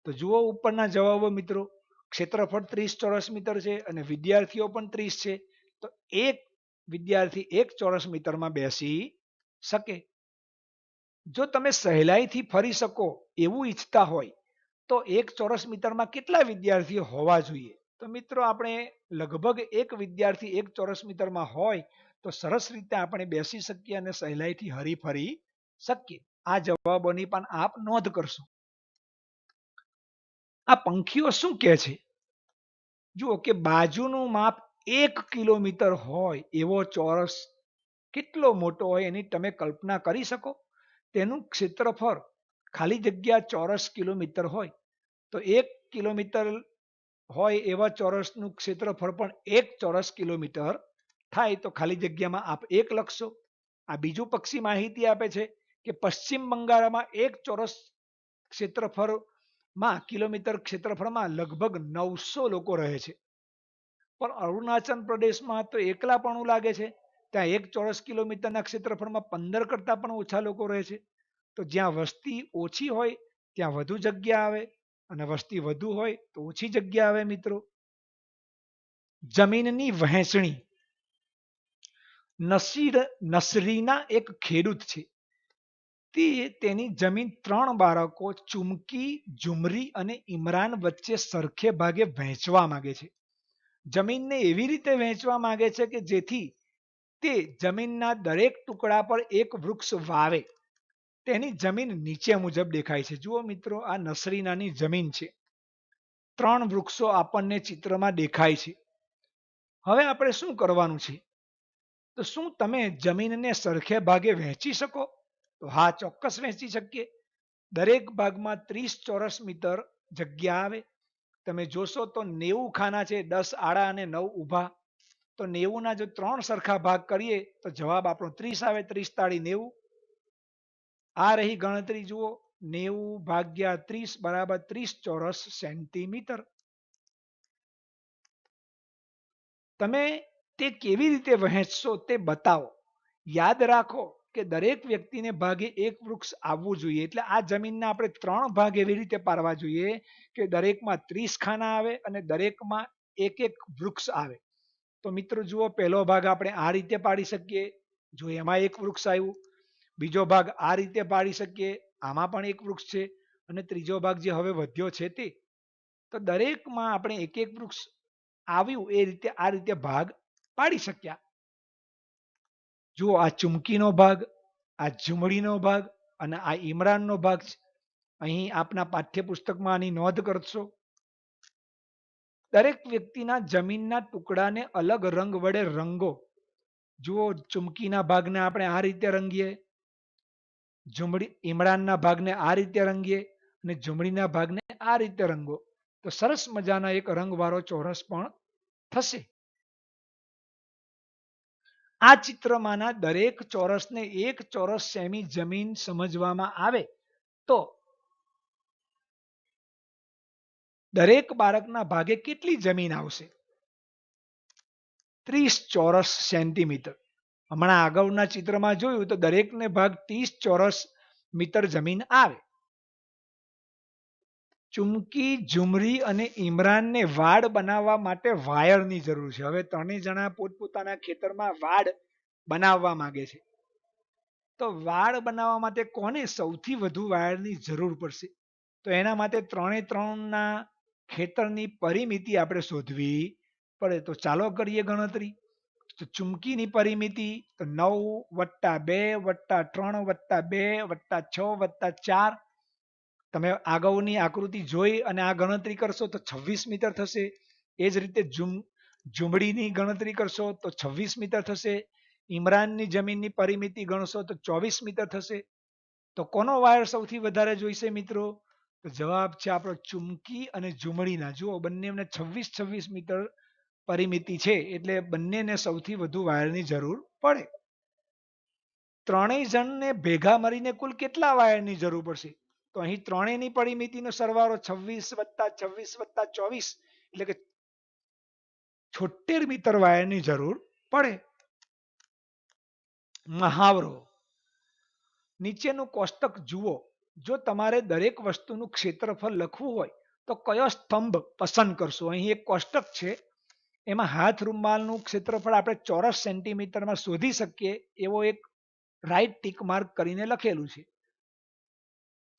A: તો જુઓ ઉપરના જવાબો મિત્રો. ક્ષેત્રફળ 30 ચોરસ મીટર છે અને વિદ્યાર્થીઓ પણ 30 છે. તો એક વિદ્યાર્થી 1 ચોરસ મીટરમાં બેસી શકે. જો તમે સહેલાઈથી ફરી શકો એવું ઈચ્છતા હોય તો 1 ચોરસ મીટરમાં કેટલા વિદ્યાર્થીઓ હોવા જોઈએ? તો મિત્રો આપણે લગભગ એક વિદ્યાર્થી 1 ચોરસ મીટરમાં હોય તો સરસ રીતે આપણે બેસી શકીએ અને સહેલાઈથી હરીફરી શકીએ. આ જવાબોની પણ આપ નોંધ કરશો. આ પંખીઓ શું કહે છે? જુઓ કે બાજુનું માપ 1 કિલોમીટર હોય એવો ચોરસ કેટલો મોટો હોય એની તમે કલ્પના કરી શકો? તેનું ક્ષેત્રફળ ખાલી જગ્યા ચોરસ કિલોમીટર હોય તો 1 કિલોમીટર હોય એવા ચોરસનું ક્ષેત્રફળ પણ 1 ચોરસ કિલોમીટર થાય. તો ખાલી જગ્યામાં આપ 1 લખશો. આ બીજું પક્ષી માહિતી આપે છે કે પશ્ચિમ બંગાળમાં 1 ચોરસ ક્ષેત્રફળમાં કિલોમીટર ક્ષેત્રફળમાં લગભગ 900 લોકો રહે છે. પણ અરુણાચલ પ્રદેશમાં તો એકલાપણું લાગે છે. ત્યાં 1 ચોરસ કિલોમીટરના ક્ષેત્રફળમાં 15 કરતા પણ ઓછા લોકો રહે છે. તો જ્યાં વસ્તી ઓછી હોય ત્યાં વધુ જગ્યા આવે અને વસ્તી વધુ હોય તો ઓછી જગ્યા આવે. મિત્રો, જમીનની વહેંચણી. નસરીના એક ખેડૂત છે. તે તેની જમીન 3 બાળકો ચુમકી, ઝુમરી અને ઇમરાન વચ્ચે સરખે ભાગે વહેંચવા માંગે છે. જમીનને એવી રીતે વહેંચવા માંગે છે કે જેથી તે જમીનના દરેક ટુકડા પર એક વૃક્ષ વાવે. તેની જમીન નીચે મુજબ દેખાય છે. જુઓ મિત્રો, આ નસરીનાની જમીન છે. 3 વૃક્ષો આપણને ચિત્રમાં દેખાય છે. હવે આપણે શું કરવાનું છે? તો શું તમે જમીનને સરખે ભાગે વહેંચી શકો? તો હા, ચોક્કસ વહેંચી શકીએ. દરેક ભાગમાં 30 ચોરસ મીટર જગ્યા આવે. તમે જોશો તો 90 ખાના છે, 10 આડા અને 9 ઊભા. તો 90 ના જો 3 સરખા ભાગ કરીએ તો જવાબ આપણો 30 આવે. 30 તાળી 90. આ રહી ગણતરી. જુઓ, 90 ભાગ્યા 30 બરાબર 30 ચોરસ સેન્ટીમીટર. તમે તે કેવી રીતે વહેંચશો તે બતાવો. યાદ રાખો કે દરેક વ્યક્તિને ભાગે એક વૃક્ષ આવવું જોઈએ. એટલે આ જમીનના આપણે 3 ભાગ એવી રીતે પાડવા જોઈએ કે દરેકમાં 30 ખાના આવે અને દરેકમાં એક એક વૃક્ષ આવે. તો મિત્રો જુઓ, પહેલો ભાગ આપણે આ રીતે પાડી શકીએ. જો એમાં એક વૃક્ષ આવ્યું. બીજો ભાગ આ રીતે પાડી શકીએ. આમાં પણ એક વૃક્ષ છે. અને ત્રીજો ભાગ જે હવે વધ્યો છે તે. તો દરેકમાં આપણે એક એક વૃક્ષ આવ્યું એ રીતે આ રીતે ભાગ પાડી શક્યા. જુઓ, આ ચુમકીનો ભાગ, આ ઝુમડીનો ભાગ અને આ ઇમરાનનો ભાગ છે. અહીં આપના પાઠ્યપુસ્તકમાં આની નોંધ કરશો. દરેક વ્યક્તિના જમીનના ટુકડાને અલગ રંગ વડે રંગો. જુઓ, ચુમકીના ભાગને આપણે આ રીતે રંગીએ, ઇમરાનના ભાગને આ રીતે રંગીએ અને ઝુમડીના ભાગને આ રીતે રંગો. તો સરસ મજાના એક રંગવાળો ચોરસ પણ થશે. આ ચિત્રમાંના દરેક ચોરસને 1 ચોરસ સેમી જમીન સમજવામાં આવે તો દરેક બાળકના ભાગે કેટલી જમીન આવશે? 30 ચોરસ સેન્ટીમીટર. હમણાં અગાઉના ચિત્રમાં જોયું તો દરેકને ભાગ 30 ચોરસ મીટર જમીન આવે. ચુમકી, ઝુમરી અને ઇમરાનને વાડ બનાવવા માટે વાયરની જરૂર છે. હવે ત્રણેય જણા પોતપોતાના ખેતરમાં વાડ બનાવવા માંગે છે. તો વાડ બનાવવા માટે કોને સૌથી વધુ વાયરની જરૂર પડશે? તો એના માટે 3x3 ખેતરની પરિમિતિ આપણે શોધવી પડે. તો ચાલો કરીએ ગણતરી. તો ચુંબકીની પરિમિતિ તો 9+2+3+2+6+4. તમે અગાઉની આકૃતિ જોઈ અને આ ગણતરી કરશો તો 26 મીટર થશે. એ જ રીતે ઝુંબડીની ગણતરી કરશો તો 26 મીટર થશે. ઇમરાનની જમીનની પરિમિતિ ગણશો તો 24 મીટર થશે. તો કોનો વાયર સૌથી વધારે જોઈશે મિત્રો? તો જવાબ છે આપણો ચુંબકી અને ઝુંબડીના. જુઓ બંનેને 26 મીટર પરિમિતિ છે એટલે બંનેને સૌથી વધુ વાયરની જરૂર પડે. ત્રણેય જણને ભેગા મળીને કુલ કેટલા વાયરની જરૂર પડશે? તો અહીં ત્રણેયની પરિમિતિનો સરવાળો 26+26+24 એટલે કે 76 મીટર વાયરની જરૂર પડે. મહાવરો. નીચેનું કોષ્ટક જુઓ. જો તમારે દરેક વસ્તુનું ક્ષેત્રફળ લખવું હોય તો કયો સ્તંભ પસંદ કરશો? અહીં એક કોષ્ટક છે, એમાં હાથ રૂમાલનું ક્ષેત્રફળ આપણે ચોરસ સેન્ટીમીટરમાં શોધી શકીએ એવો એક રાઈટ ટીક માર્ક કરીને લખેલું છે.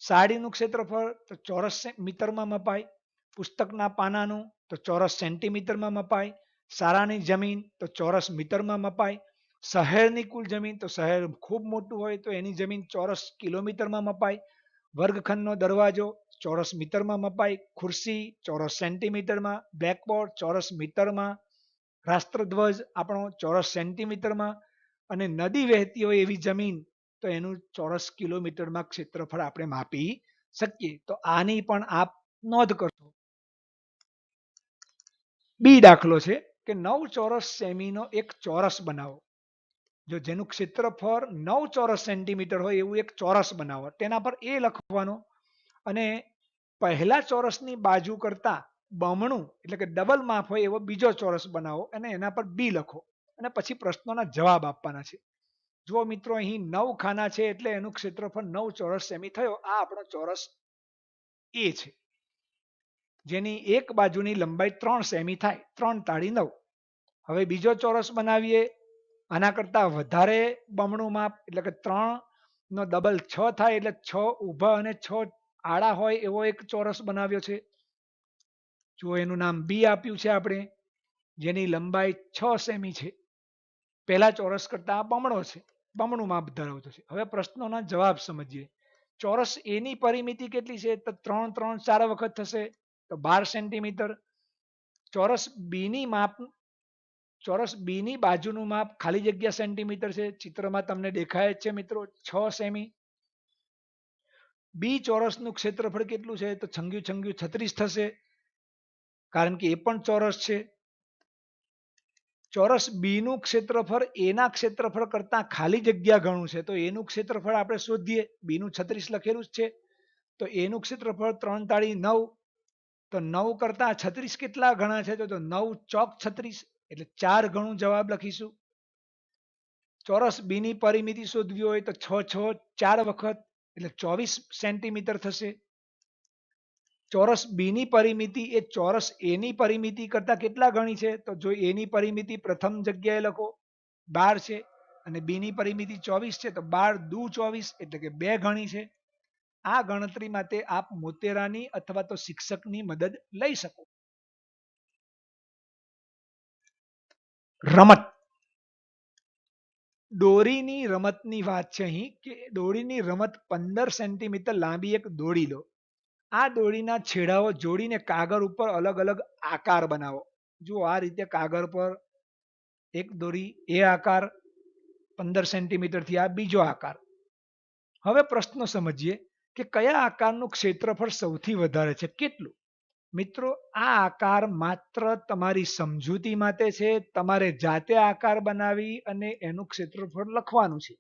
A: સાડીનું ક્ષેત્રફળ તો ચોરસ મીટરમાં મપાય. પુસ્તકના પાનાનું તો ચોરસ સેન્ટીમીટરમાં મપાય. સારાની જમીન તો ચોરસ મીટરમાં મપાય. શહેરની કુલ જમીન તો શહેર ખૂબ મોટું હોય તો એની જમીન ચોરસ કિલોમીટરમાં મપાય. વર્ગખંડનો દરવાજો ચોરસ મીટરમાં મપાય. ખુરશી ચોરસ સેન્ટીમીટરમાં. બ્લેકબોર્ડ ચોરસ મીટરમાં. રાષ્ટ્રધ્વજ આપણો ચોરસ સેન્ટીમીટરમાં. અને નદી વહેતી હોય એવી જમીન તો એનું ચોરસ કિલોમીટરમાં ક્ષેત્રફળ આપણે માપી શકીએ. તો આની પણ આપ નોંધ કરશો. બી દાખલો છે કે 9 ચોરસ સેમીનો એક ચોરસ બનાવો. જો જેનું ક્ષેત્રફળ 9 ચોરસ સેન્ટીમીટર હોય એવું એક ચોરસ બનાવો. તેના પર એ લખવાનો અને પહેલા ચોરસની બાજુ કરતા બમણું એટલે કે ડબલ માપ હોય એવો બીજો ચોરસ બનાવો અને એના પર બી લખો અને પછી પ્રશ્નોના જવાબ આપવાના છે. જુઓ મિત્રો અહીં 9 ખાના છે એટલે એનું ક્ષેત્રફળ 9 ચોરસ સેમી થયો. આ આપણો ચોરસ એ છે જેની એક બાજુની લંબાઈ 3 સેમી થાય. 3×9. હવે બીજો ચોરસ બનાવીએ. આના કરતા વધારે બમણું માપ એટલે કે 3 નો ડબલ 6 થાય એટલે 6 ઊભા અને 6 આડા હોય એવો એક ચોરસ બનાવ્યો છે. જો એનું નામ બી આપ્યું છે આપણે, જેની લંબાઈ 6 સેમી છે. પહેલા ચોરસ કરતા આ બમણો છે, બમણું માપ ધરાવતો છે. હવે પ્રશ્નોના જવાબ સમજીએ. ચોરસ એની પરિમિતિ કેટલી છે? તો 3 3 4 વખત થશે તો 12 સેન્ટીમીટર. ચોરસ બીની માપ ચોરસ બીની બાજુનું માપ ખાલી જગ્યા સેન્ટીમીટર છે. ચિત્રમાં તમને દેખાય જ છે મિત્રો 6 સેમી. બી ચોરસનું ક્ષેત્રફળ કેટલું છે? તો છંગ્યું છંગ્યું 36 થશે કારણ કે એ પણ ચોરસ છે. ચોરસ બી નું ક્ષેત્રફળ એના ક્ષેત્રફળ કરતા ખાલી જગ્યા ઘણું છે. તો એનું ક્ષેત્રફળ આપણે શોધીએ. બી નું 36 લખેલું જ છે તો એનું ક્ષેત્રફળ 3×9. તો 9 કરતા 36 કેટલા ગણા છે? તો 9 ચોક 36 એટલે 4 ગણું જવાબ લખીશું. ચોરસ બી ની પરિમિતિ શોધવી હોય તો 6 6 4 વખત એટલે 24 સેન્ટીમીટર થશે. ચોરસ બી ની પરિમિતિ એ ચોરસ એ ની પરિમિતિ કરતા કેટલા ગણી છે? તો જો એ ની પરિમિતિ પ્રથમ જગ્યાએ લખો 12 છે અને બી ની પરિમિતિ 24 છે તો 12 દુ 24 એટલે કે 2 ગણી છે. આ ગણતરી માટે આપ મોટેરાની અથવા તો શિક્ષકની મદદ લઈ શકો. રમત. દોરીની રમતની વાત છે અહીં કે દોરીની રમત 15 સેન્ટીમીટર લાંબી એક દોરી લો. આ દોરીના છેડાઓ જોડીને કાગળ ઉપર અલગ અલગ આકાર બનાવો. જુઓ આ રીતે કાગળ પર એક દોરી એ આકાર 15 સેન્ટીમીટરથી આ બીજો આકાર. હવે પ્રશ્ન સમજીએ કે કયા આકારનું ક્ષેત્રફળ સૌથી વધારે છે, કેટલું? મિત્રો આ આકાર માત્ર તમારી સમજૂતી માટે છે. તમારે જાતે આકાર બનાવી અને એનું ક્ષેત્રફળ લખવાનું છે.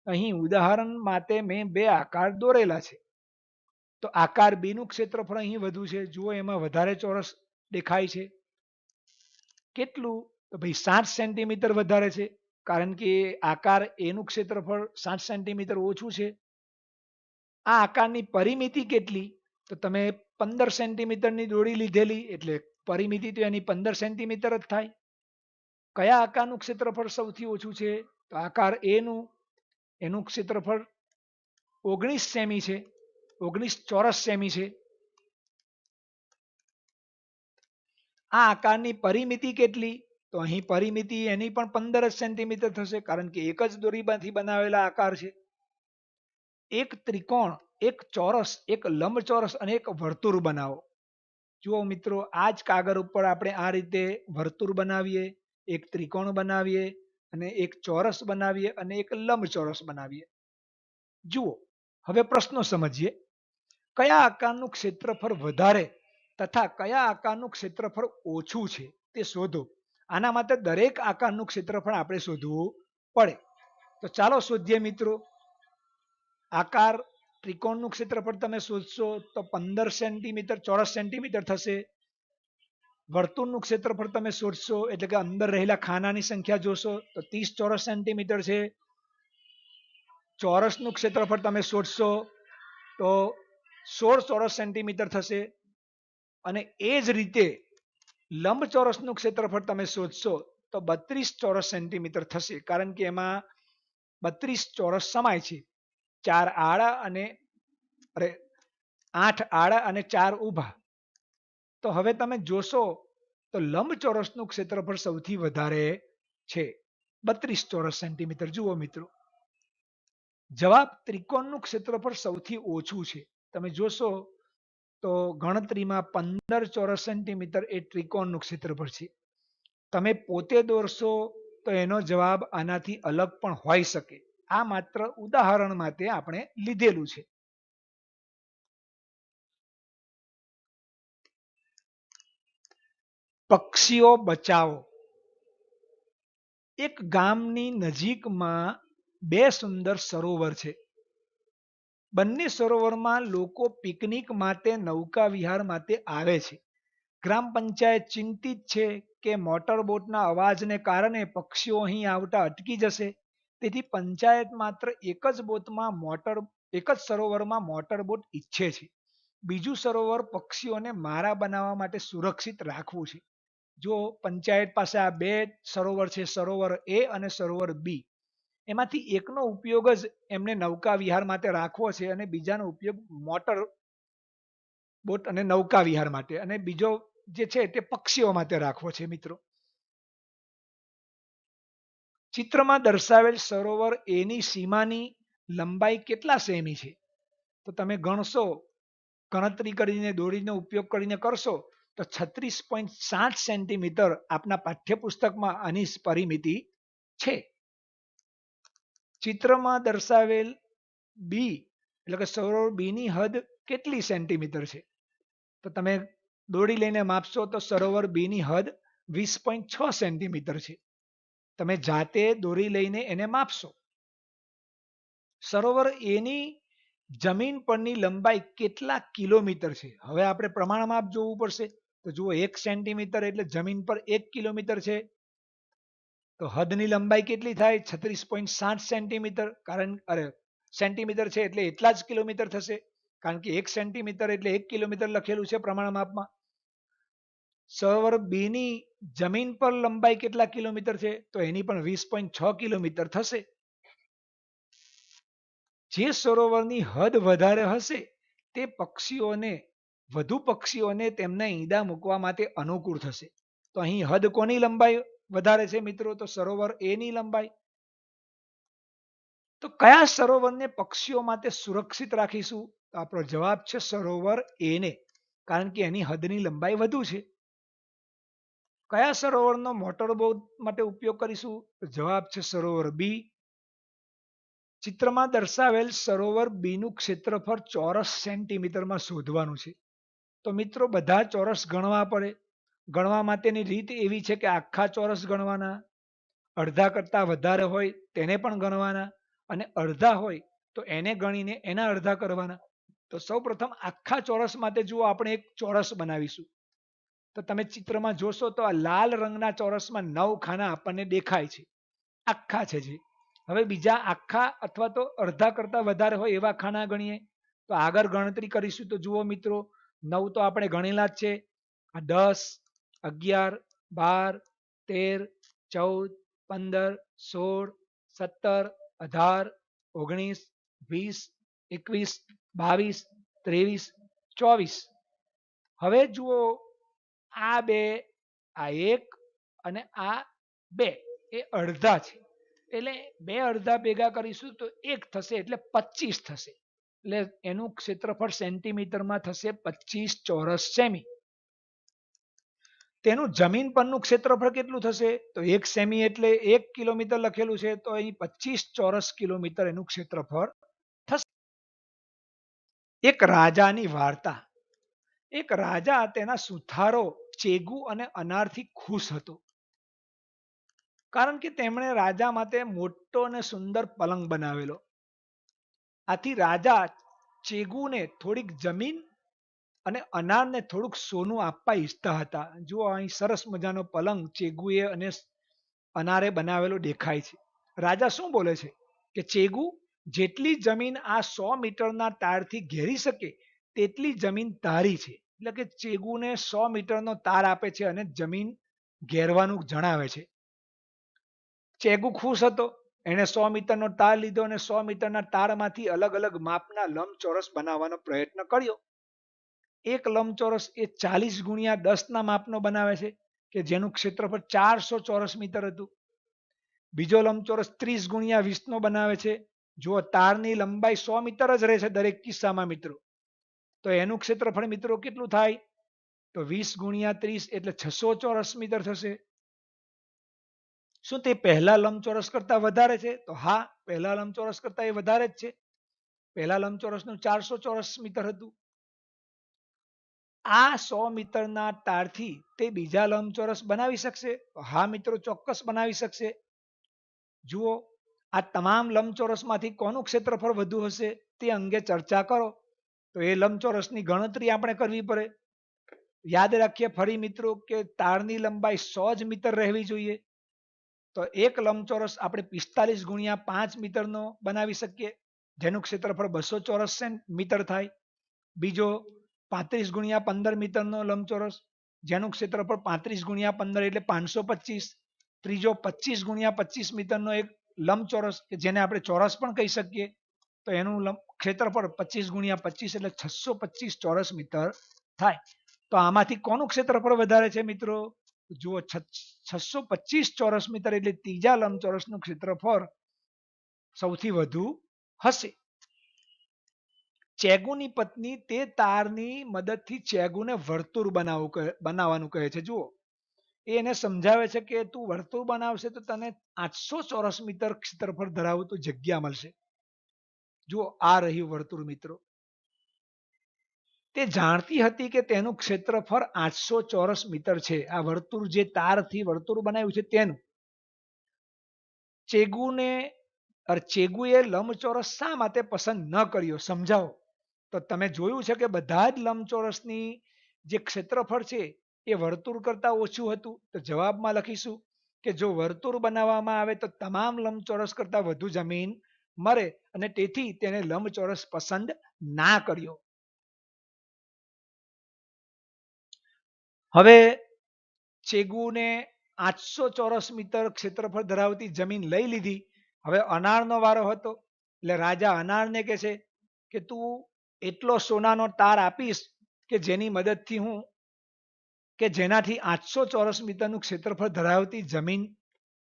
A: અહીં ઉદાહરણ માટે મેં 2 આકાર દોરેલા છે. તો આકાર બી નું ક્ષેત્રફળ અહીં વધુ છે. જુઓ એમાં વધારે ચોરસ દેખાય છે. કેટલું? તો ભાઈ 60 સેન્ટીમીટર વધારે છે કારણ કે આકાર એનું ક્ષેત્રફળ 60 સેન્ટીમીટર ઓછું છે. આ આકારની પરિમિતિ કેટલી? તો તમે 15 સેન્ટીમીટરની દોરી લીધેલી એટલે પરિમિતિ તો એની 15 સેન્ટીમીટર જ થાય. કયા આકારનું ક્ષેત્રફળ સૌથી ઓછું છે? તો આકાર એ નું એનું ક્ષેત્રફળ 19 સેમી છે, 19 ચોરસ સેમી છે. આ આકારની પરિમિતિ કેટલી? તો અહીં પરિમિતિ એની પણ 15 સેન્ટીમીટર થશે, કારણ કે એક જ દોરીમાંથી બનાવેલા આકાર છે. એક ત્રિકોણ, એક ચોરસ, એક લંબચોરસ અને એક વર્તુળ બનાવો. જુઓ મિત્રો, આ જ કાગળ ઉપર આપણે આ રીતે વર્તુળ બનાવીએ, એક ત્રિકોણ બનાવીએ અને એક ચોરસ બનાવીએ અને એક લંબચોરસ બનાવીએ. જુઓ, હવે પ્રશ્નો સમજીએ. કયા આકારનું ક્ષેત્રફળ વધારે તથા કયા આકારનું ક્ષેત્રફળ ઓછું છે તે શોધો. આના માટે દરેક આકારનું ક્ષેત્રફળ આપણે શોધવું પડે. તો ચાલો શોધીએ મિત્રો. આકાર ત્રિકોણનું ક્ષેત્રફળ તમે શોધશો તો 15 સેન્ટીમીટર ચોરસ સેન્ટીમીટર થશે. વર્તુળનું ક્ષેત્રફળ તમે શોધશો એટલે કે અંદર રહેલા ખાનાની સંખ્યા જોશો તો 30 ચોરસ સેન્ટીમીટર છે. ચોરસનું ક્ષેત્રફળ તમે શોધશો તો 16 ચોરસ સેન્ટીમીટર થશે. અને એ જ રીતે લંબચોરસનું ક્ષેત્રફળ તમે શોધશો તો 32 ચોરસ સેન્ટીમીટર થશે, કારણ કે એમાં 32 ચોરસ સમાય છે. 4 આડા અને 8 આડા અને 4 ઊભા. તો હવે તમે જોશો તો લંબચોરસનું ક્ષેત્રફળ સૌથી વધારે છે, 32 ચોરસ સેન્ટીમીટર. જુઓ મિત્રો, જવાબ ત્રિકોણનું ક્ષેત્રફળ સૌથી ઓછું છે. તમે જોશો તો ગણતરીમાં 15 ચોરસ સેન્ટીમીટર એ ત્રિકોણનું ક્ષેત્રફળ છે. તમે પોતે દોરશો તો એનો જવાબ આનાથી અલગ પણ હોઈ શકે. આ માત્ર ઉદાહરણ માટે આપણે લીધેલું છે. પક્ષીઓ બચાવો. એક ગામની નજીકમાં બે સુંદર સરોવર છે. બંને સરોવરમાં લોકો પિકનિક માટે નૌકા વિહાર માટે આવે છે. ગ્રામ પંચાયત ચિંતિત છે કે મોટર બોટના અવાજને કારણે પક્ષીઓ અહીં આવતા અટકી જશે. તેથી પંચાયત માત્ર એક જ સરોવરમાં મોટર બોટ ઈચ્છે છે. બીજું સરોવર પક્ષીઓને મારા બનાવવા માટે સુરક્ષિત રાખવું છે. જો પંચાયત પાસે આ બે સરોવર છે, સરોવર એ અને સરોવર બી, એમાંથી એકનો ઉપયોગ જ એમને નૌકા વિહાર માટે રાખવો છે અને બીજાનો ઉપયોગ મોટર બોટ અને નૌકા વિહાર માટે, અને બીજો જે છે તે પક્ષીઓ માટે રાખવો છે. મિત્રો, ચિત્રમાં દર્શાવેલ સરોવર એની સીમાની લંબાઈ કેટલા સેમી છે? તો તમે ગણશો, ગણતરી કરીને દોરીનો ઉપયોગ કરીને કરશો તો 36.7 સેન્ટીમીટર આપના પાઠ્યપુસ્તકમાં આની પરિમિતિ છે. ચિત્રમાં દર્શાવેલ બી એટલે કે સરોવર બી ની હદ કેટલી સેન્ટીમીટર છે? તો તમે દોરી લઈને માપશો તો સરોવર બી ની હદ 20.6 સેન્ટીમીટર છે. તમે જાતે દોરી લઈને એને માપશો. સરોવર એની જમીન પરની લંબાઈ કેટલા કિલોમીટર છે? હવે આપણે પ્રમાણ માપ જોવું પડશે. તો જુઓ, 1 સેન્ટીમીટર એટલે જમીન પર 1 કિલોમીટર છે. તો હદની લંબાઈ કેટલી થાય? 36.7 સેન્ટીમીટર. સેન્ટીમીટર છે એટલે એટલા જ કિલોમીટર થશે, કારણ કે 1 સેન્ટીમીટર એટલે 1 કિલોમીટર લખેલું છે પ્રમાણ માપમાં. સરોવર બી ની જમીન પર લંબાઈ કેટલા કિલોમીટર છે? તો એની પણ 20.6 કિલોમીટર થશે. જે સરોવરની હદ વધારે હશે તે વધુ પક્ષીઓને તેમના ઈંડા મૂકવા માટે અનુકૂળ થશે. તો અહીં હદ કોની લંબાઈ વધારે છે મિત્રો? તો સરોવર એ ની લંબાઈ. તો કયા સરોવરને પક્ષીઓ માટે સુરક્ષિત રાખીશું? તો આપણો જવાબ છે સરોવર એ ને, કારણ કે એની હદની લંબાઈ વધુ છે. કયા સરોવરનો મોટર બોટ માટે ઉપયોગ કરીશું? તો જવાબ છે સરોવર બી. ચિત્રમાં દર્શાવેલ સરોવર બી નું ક્ષેત્રફળ ચોરસ સેન્ટીમીટરમાં શોધવાનું છે. તો મિત્રો, બધા ચોરસ ગણવા પડે. ગણવા માટેની રીત એવી છે કે આખા ચોરસ ગણવાના, અડધા કરતા વધારે હોય તેને પણ ગણવાના, અને અડધા હોય તો એને ગણીને એના અડધા કરવાના. તો સૌપ્રથમ આખા ચોરસ માટે જુઓ, આપણે એક ચોરસ બનાવીશું. તો તમે ચિત્રમાં જોશો તો આ લાલ રંગના ચોરસમાં 9 ખાના આપણને દેખાય છે, આખા છે જે. હવે બીજા આખા અથવા તો અડધા કરતા વધારે હોય એવા ખાના ગણીએ. તો આગળ ગણતરી કરીશું તો જુઓ મિત્રો, 9 તો આપણે ગણેલા જ છે. 10, 11, 12, 13, 14, 15, 16, 17, 18, 19, 20, 21, 22, 23, 24. હવે જુઓ, આ બે, આ એક અને આ બે એ અડધા છે. એટલે બે અડધા ભેગા કરીશું તો એક થશે, એટલે 25 થશે. એટલે એનું ક્ષેત્રફળ સેન્ટીમીટરમાં થશે 25 ચોરસ સેમી. તેનું જમીન પરનું ક્ષેત્રફળ કેટલું થશે? તો 1 સેમી એટલે 1 કિલોમીટર લખેલું છે, તો અહીં 25 ચોરસ કિલોમીટર એનું ક્ષેત્રફળ થશે. એક રાજાની વાર્તા. એક રાજા તેના સુથારો ચેગુ અને અનારથી ખુશ હતો, કારણ કે તેમણે રાજા માટે મોટો અને સુંદર પલંગ બનાવેલો. આથી રાજા ચેગુને થોડીક જમીન અને અનારને થોડુંક સોનું આપવા ઈચ્છતા હતા. જુઓ, અહીં સરસ મજાનો પલંગ ચેગુએ અને અનારે બનાવેલો દેખાય છે. રાજા શું બોલે છે કે ચેગુ, જેટલી જમીન આ 100 મીટરના તારથી ઘેરી શકે તેટલી જમીન તારી છે. એટલે કે ચેગુને 100 મીટરનો તાર આપે છે અને જમીન ઘેરવાનું જણાવે છે. ચેગુ ખુશ હતો. એને 100 મીટરનો તાર લીધો અને 100 મીટરના તારમાંથી અલગ અલગ માપના લંબચોરસ બનાવવાનો પ્રયત્ન કર્યો. એક લંબચોરસ એ 40 ગુણ્યા 10 ના માપનો બનાવે છે, કે જેનું ક્ષેત્રફળ 400 ચોરસ મીટર હતું. બીજો લંબચોરસ 30 ગુણ્યા 20 નો બનાવે છે. જો તારની લંબાઈ 100 મીટર જ રહે છે દરેક કિસ્સામાં મિત્રો, તો એનું ક્ષેત્રફળ મિત્રો કેટલું થાય? તો 20 ગુણ્યા 30 એટલે 600 ચોરસ મીટર થશે. શું તે પહેલા લંબચોરસ કરતા વધારે છે? તો હા, પહેલા લંબચોરસ કરતા એ વધારે જ છે. પહેલા લંબચોરસનું 400 ચોરસ મીટર હતું. આ 100 મીટરના તારથી તે બીજા લંબચોરસ બનાવી શકશે? હા મિત્રો, ચોક્કસ બનાવી શકશે. જુઓ, આ તમામ લંબચોરસમાંથી કોનું ક્ષેત્રફળ વધુ હશે તે અંગે ચર્ચા કરો. તો એ લંબચોરસની ગણતરી આપણે કરવી પડે. યાદ રાખીએ ફરી મિત્રો કે તારની લંબાઈ 100 જ મીટર રહેવી જોઈએ. તો એક લંબચોરસ આપણે 45 ગુણ્યા 5 મીટરનો બનાવી શકીએ, જેનું ક્ષેત્રફળ 200 ચોરસ મીટર થાય. બીજો 35 ગુણ્યા 15 મીટરનો લંબચોરસ, જેનું ક્ષેત્રફળ 35 ગુણ્યા 15 એટલે 525. ત્રીજો 25 ગુણ્યા 25 મીટરનો એક લંબચોરસ, કે જેને આપણે ચોરસ પણ કહી શકીએ, તો એનું ક્ષેત્રફળ 25 ગુણ્યા 25 એટલે 625 ચોરસ મીટર થાય. તો આમાંથી કોનું ક્ષેત્રફળ વધારે છે મિત્રો? જુઓ, 625 ચોરસ મીટર એટલે ત્રીજા લંબચોરસનું ક્ષેત્રફળ સૌથી વધુ હશે. ચેગુની પત્ની તે તારની મદદથી ચેગુને વર્તુળ બનાવવાનું કહે છે. જુઓ, એ એને સમજાવે છે કે તું વર્તુળ બનાવશે તો તને 800 ચોરસ મીટર ક્ષેત્રફળ ધરાવતું જગ્યા મળશે. જુઓ, આ રહ્યું વર્તુળ મિત્રો. તે જાણતી હતી કે તેનું ક્ષેત્રફળ 800 ચોરસ મીટર છે. આ વર્તુળ જે તારથી વર્તુળ બનાવ્યું છે તેનું. ચેગુએ લંબચોરસ શા માટે પસંદ ન કર્યો સમજાવો. તો તમે જોયું છે કે બધા જ લંબચોરસની જે ક્ષેત્રફળ છે એ વર્તુળ કરતા ઓછું હતું. તો જવાબમાં લખીશું કે જો વર્તુળ બનાવવામાં આવે તો તમામ લંબચોરસ કરતા વધુ જમીન મળે, અને તેથી તેને લંબચોરસ પસંદ ના કર્યો. હવે ચેગુને 800 ચોરસ મીટર ક્ષેત્રફળ ધરાવતી જમીન લઈ લીધી. હવે અનારનો વારો હતો. એટલે રાજા અનારને કહે છે કે તું એટલો સોનાનો તાર આપીશ કે જેની મદદથી હું, કે જેનાથી 800 ચોરસ મીટરનું ક્ષેત્રફળ ધરાવતી જમીન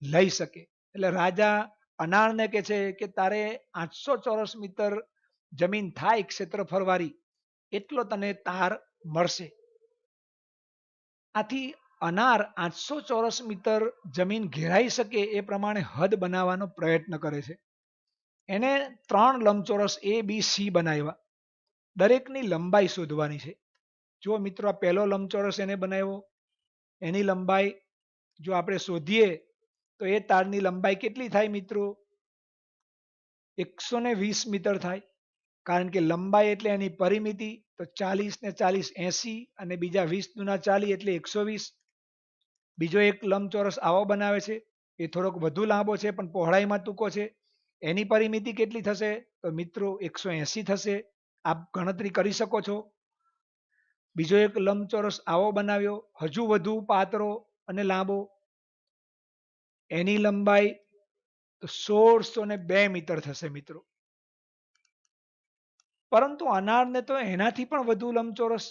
A: લઈ શકે. એટલે રાજા અનારને કહે છે કે તારે 800 ચોરસ મીટર જમીન થાય ક્ષેત્રફળ વાળી એટલો તને તાર મળશે. આથી અનાર 800 ચોરસ મીટર જમીન ઘેરાઈ શકે એ પ્રમાણે હદ બનાવવાનો પ્રયત્ન કરે છે. એને 3 લંબચોરસ એ બી સી બનાવ્યા. દરેકની લંબાઈ શોધવાની છે. જો મિત્રો, આ પહેલો લંબચોરસ એને બનાવ્યો, એની લંબાઈ જો આપણે શોધીએ તો એ તારની લંબાઈ કેટલી થાય મિત્રો? 120 મીટર થાય. કારણ કે લંબાઈ એટલે એની પરિમિતિ. તો 40 ને 40 80, અને બીજા 20 દુના 40 એટલે 120. બીજો એક લંબચોરસ આવો બનાવે છે. એ થોડોક વધુ લાંબો છે પણ પહોળાઈમાં ટૂંકો છે. એની પરિમિતિ કેટલી થશે? તો મિત્રો 180 થશે. આપ ગણતરી કરી શકો છો. બીજો એક લંબચોરસ આવો બનાવ્યો, હજુ વધુ પાતળો અને લાંબો. એની લંબાઈ તો 1602 મીટર થશે મિત્રો. પરંતુ અનારને તો એનાથી પણ વધુ લંબચોરસ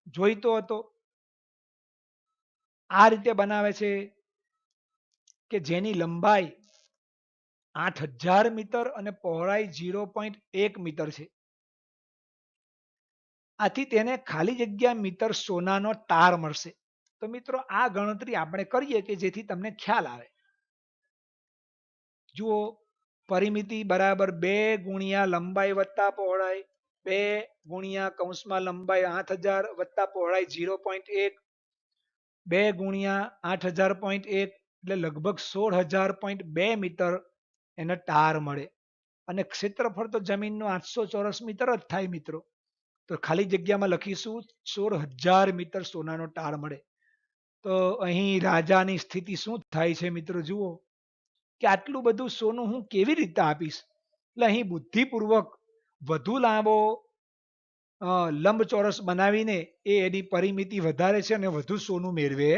A: જોઈતો હતો. આ રીતે બનાવે છે કે જેની લંબાઈ 8000 મીટર અને પહોળાઈ 0.1 મીટર છે. આથી તેને ખાલી જગ્યા મીટર સોનાનો તાર મળશે. તો મિત્રો આ ગણતરી આપણે કરીએ કે જેથી તમને ખ્યાલ આવે. જુઓ, પરિમિતિ બરાબર 2 ગુણ્યા લંબાઈ વત્તા પહોળાઈ, 2 ગુણ્યા કૌંસમાં લંબાઈ 8000 વત્તા પહોળાઈ 0.1, 2 ગુણ્યા 8000.1 એટલે લગભગ 16000.2 મીટર એને ટાર મળે. અને ક્ષેત્રફળ તો જમીનનું 800 ચોરસ મીટર જ થાય મિત્રો. તો ખાલી જગ્યામાં લખીશું 16000 મીટર સોનાનો ટાર મળે. તો અહીં રાજાની સ્થિતિ શું થાય છે મિત્રો? જુઓ કે આટલું બધું સોનું હું કેવી રીતે આપીશ. એટલે અહીં બુદ્ધિપૂર્વક વધુ લાંબો લંબચોરસ બનાવીને એની પરિમિતિ વધારે છે અને વધુ સોનું મેળવે